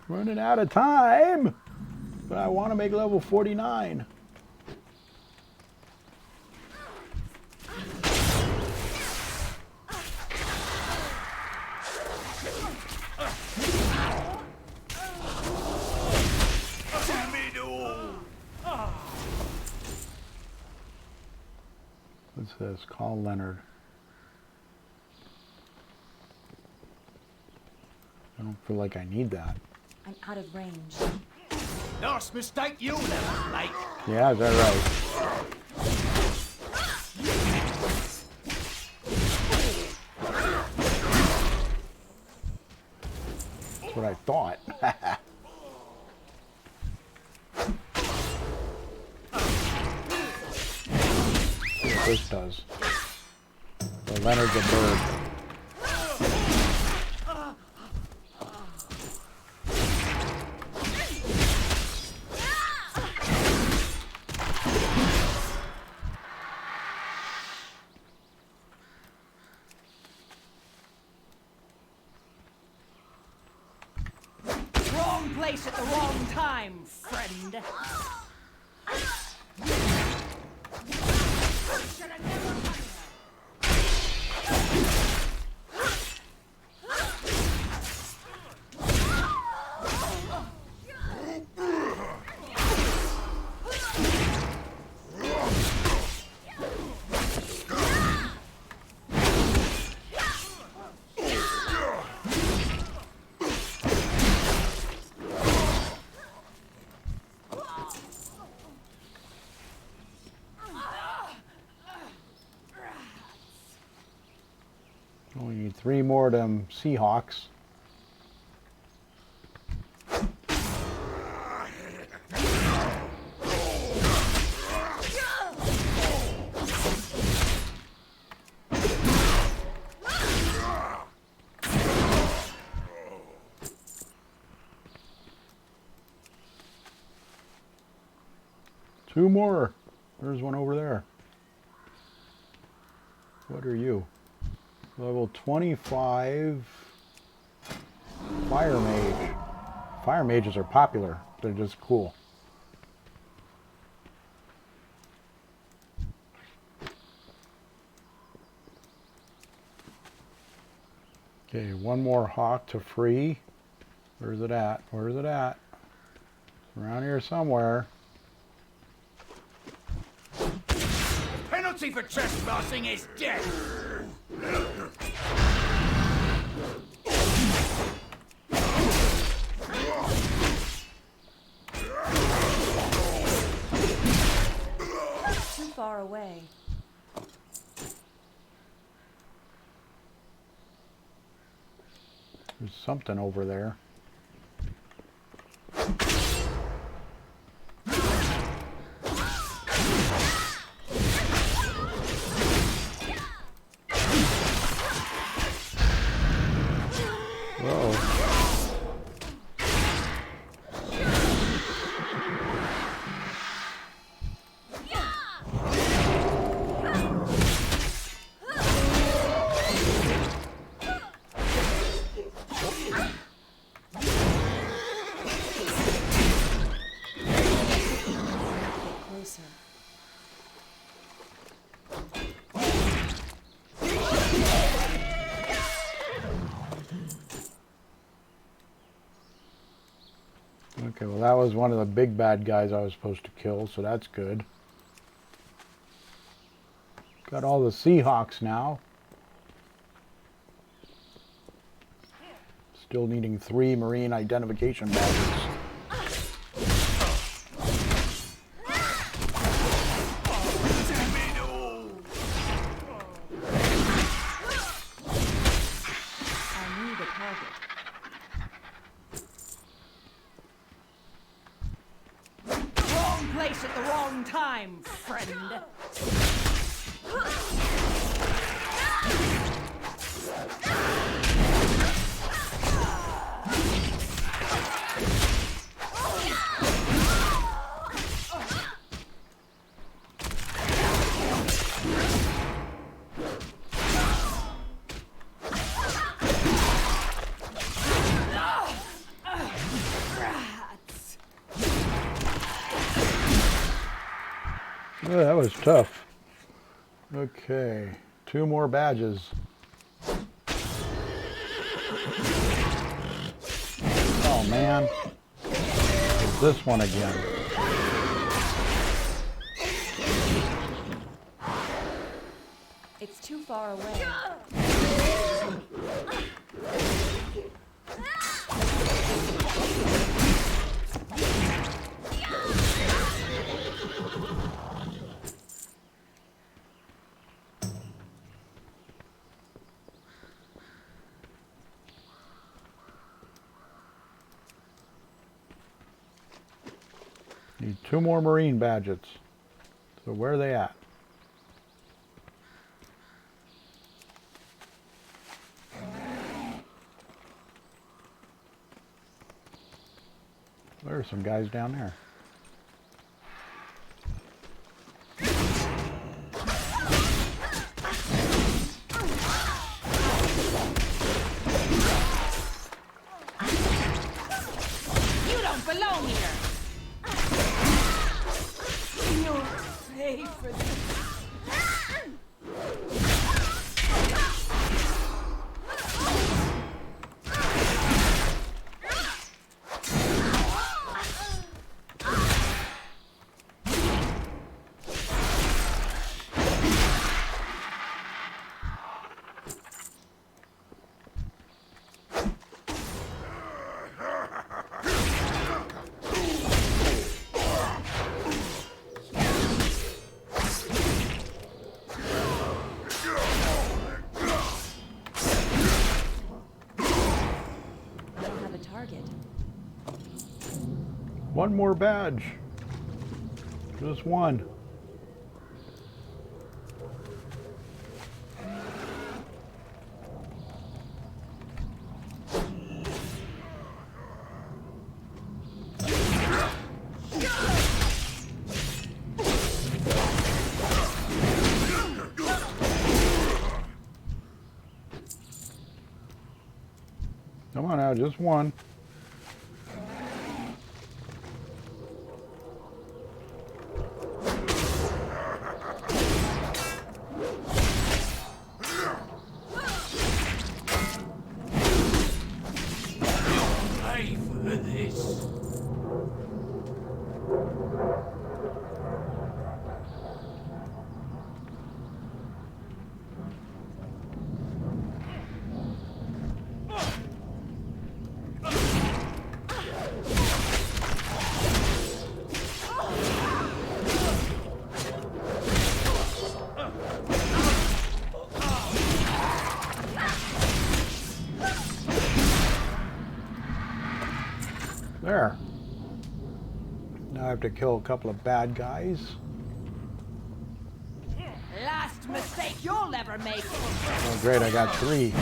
Running out of time, but I want to make level 49. What's this? Call Leonard. I don't feel like I need that. I'm out of range. Nice mistake you'll never make. Yeah, is that right? That's what I thought. See what this does. So Leonard's a bird. Place at the wrong time, friend. We need 3 more of them Seahawks. 2 more. There's one over there. What are you? Level 25 Fire Mage. Fire Mages are popular. They're just cool. Okay, one more hawk to free. Where's it at? Where's it at? Around here somewhere. Penalty for trespassing is death. Too far away. There's something over there. Okay, well that was one of the big bad guys I was supposed to kill, so that's good. Got all the Seahawks now. Still needing 3 Marine identification badges. Place at the wrong time, friend. Oh, that was tough. Okay, 2 more badges. Oh man, it's this one again. It's too far away. Need 2 more Marine badges. So where are they at? There are some guys down there. You don't belong here. You'll pay for this. One more badge. Just one. Yeah, just one. Pay for this. There. Now I have to kill a couple of bad guys. Last mistake you'll ever make. Oh great, I got 3.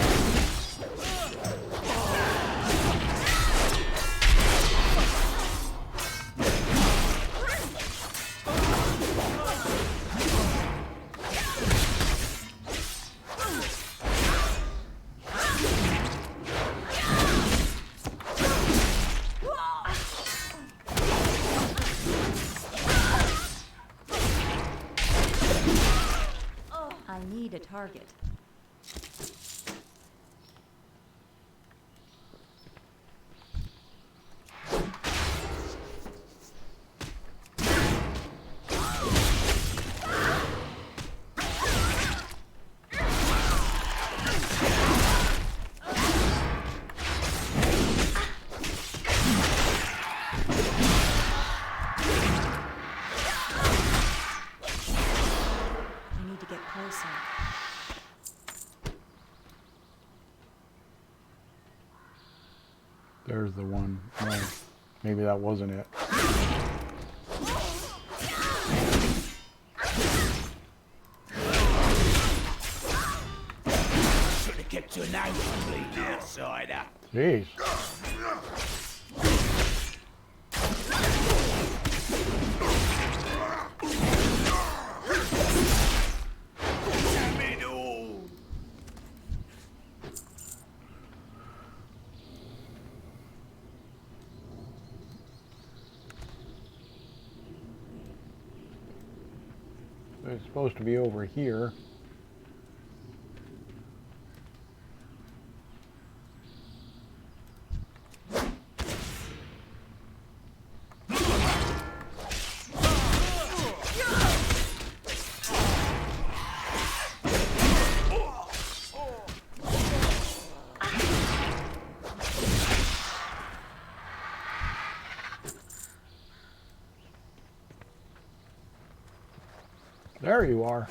I need a target. There's the one. No, maybe that wasn't it. Should have kept your nose clean, outsider. Jeez. It's supposed to be over here. There you are.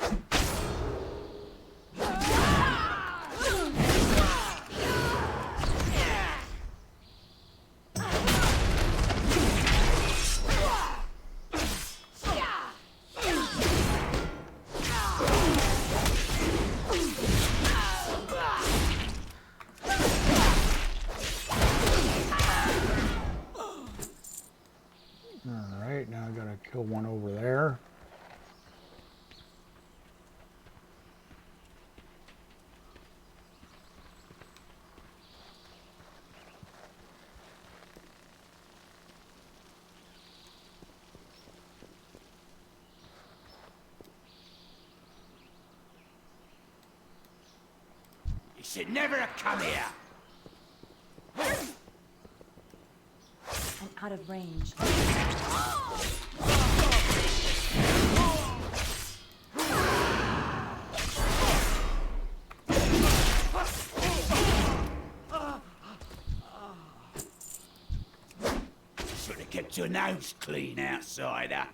Alright, now I gotta kill one over there. You should never have come here. I'm out of range. Should have kept your nose clean, outsider.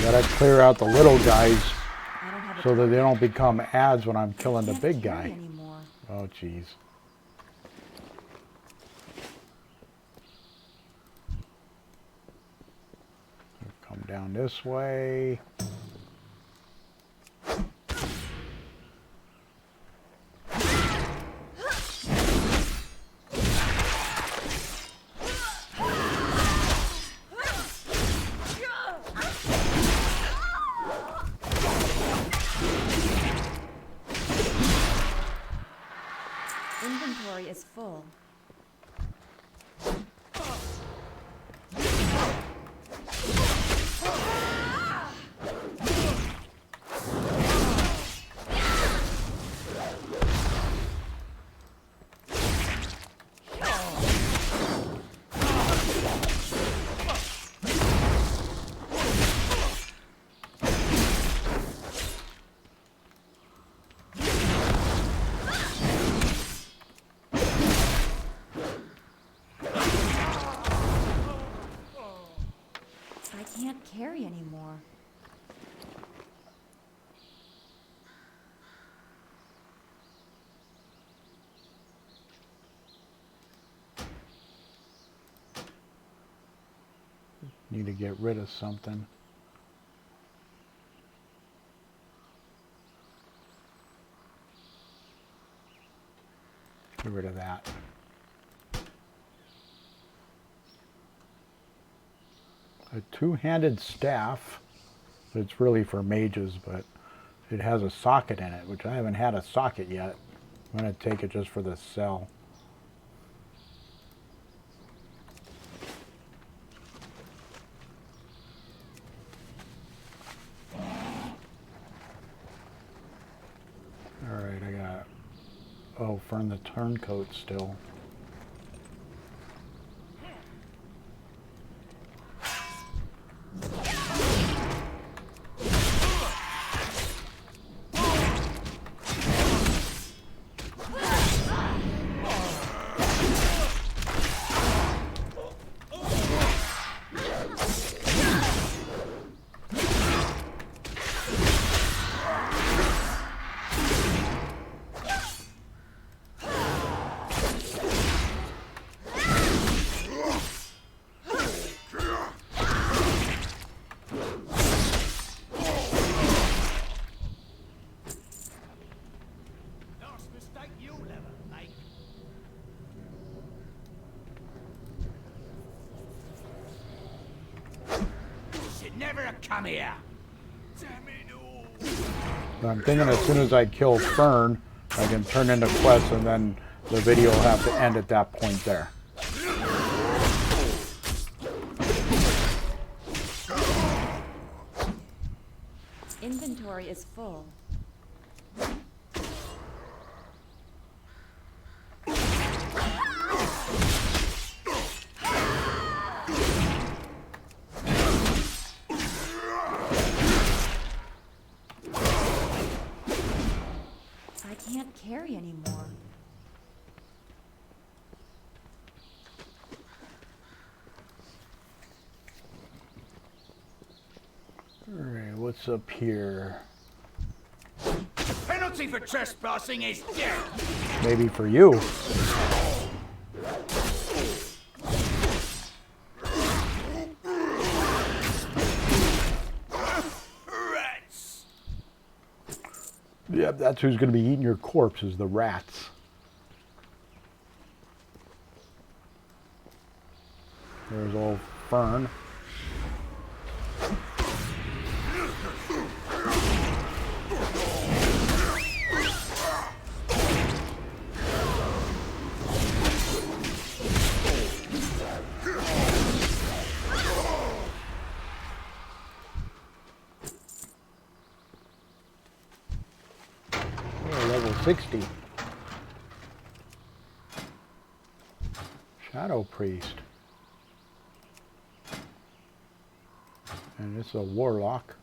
Gotta clear out the little guys so that they don't become ads when I'm killing the big guy. Oh, jeez. Come down this way. is full. I can't carry anymore. Need to get rid of something. Get rid of that. A two-handed staff. It's really for mages, but it has a socket in it, which I haven't had a socket yet. I'm going to take it just for the cell. Alright, I got... Oh, Fern the Turncoat still. Never come here. I'm thinking as soon as I kill Fern, I can turn into quests, and then the video will have to end at that point there. Inventory is full. I can't carry anymore. Alright, what's up here? Penalty for trespassing is death. Maybe for you. Rats. Yep, that's who's going to be eating your corpse, is the rats. There's old Fern. Level 60. Shadow Priest. And it's a warlock.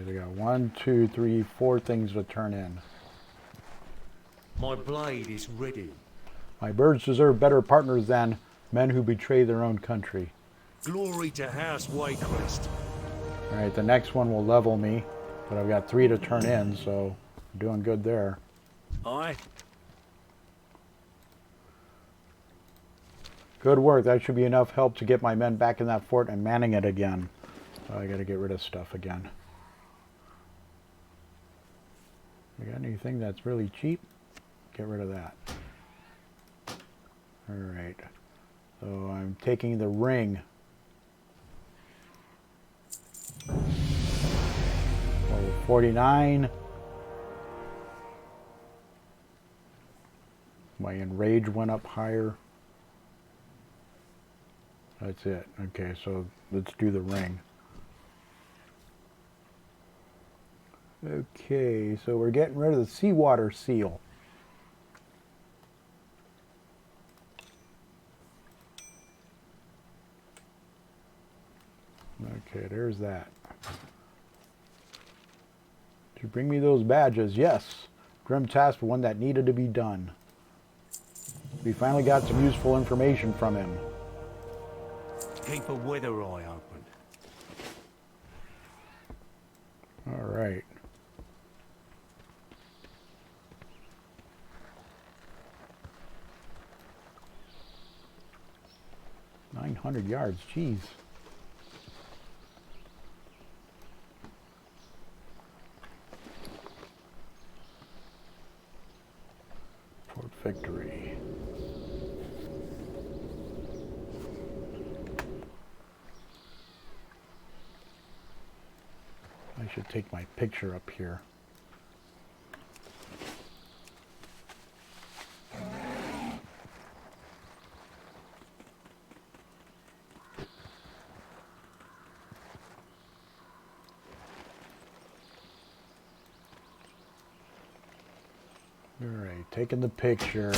They got 1, 2, 3, 4 things to turn in. My blade is ready. My birds deserve better partners than men who betray their own country. Glory to House Waycrest. Alright, the next one will level me, but I've got 3 to turn in, so I'm doing good there. Aye. Good work. That should be enough help to get my men back in that fort and manning it again. So I gotta get rid of stuff again. You got anything that's really cheap? Get rid of that. Alright. So I'm taking the ring. Level 49. My enrage went up higher. That's it. Okay, so let's do the ring. Okay, so we're getting rid of the seawater seal. Okay, there's that. Did you bring me those badges? Yes. Grim task, one that needed to be done. We finally got some useful information from him. Keep a weather eye open. All right. $900 yards, jeez. Fort Victory. I should take my picture up here. Alright, taking the picture.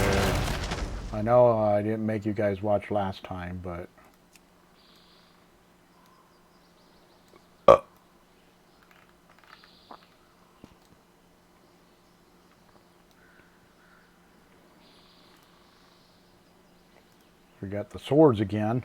I know I didn't make you guys watch last time, but... We got the swords again.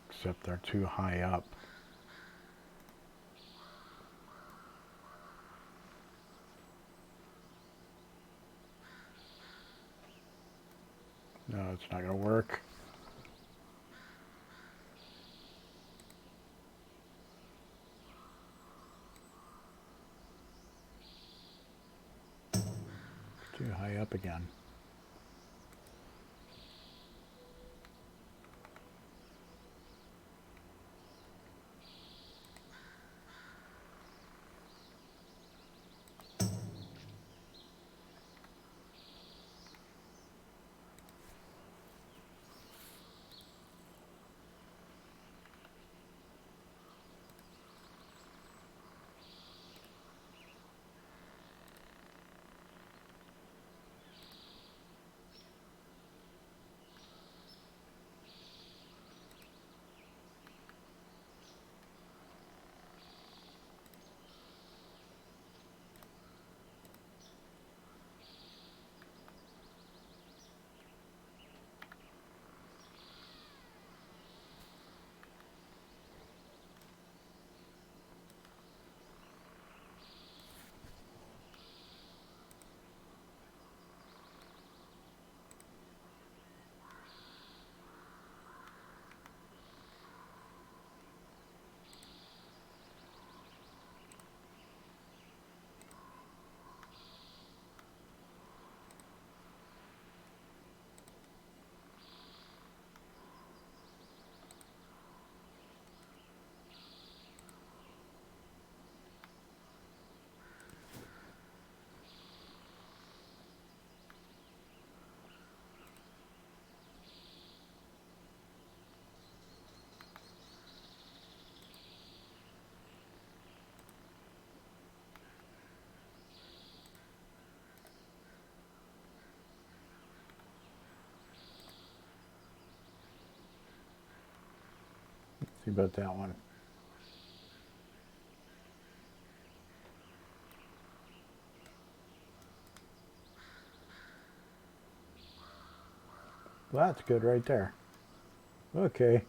Except they're too high up. No, it's not going to work. Too high up again. See about that one. Well, that's good right there. Okay.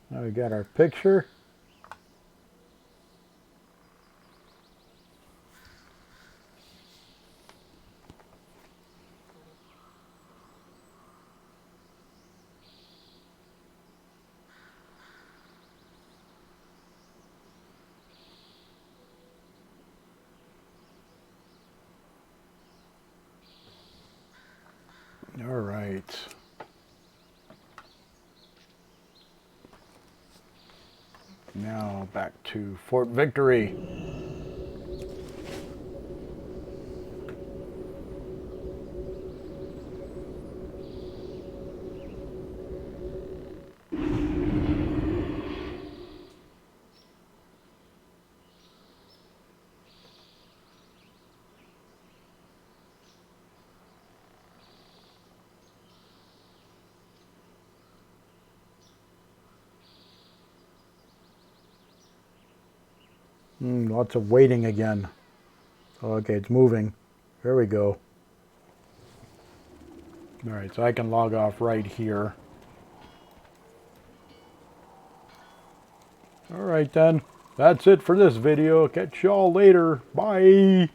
Now we got our picture. All right. Now back to Fort Victory. Lots of waiting again. Okay, it's moving. There we go. Alright, so I can log off right here. Alright then. That's it for this video. Catch y'all later. Bye.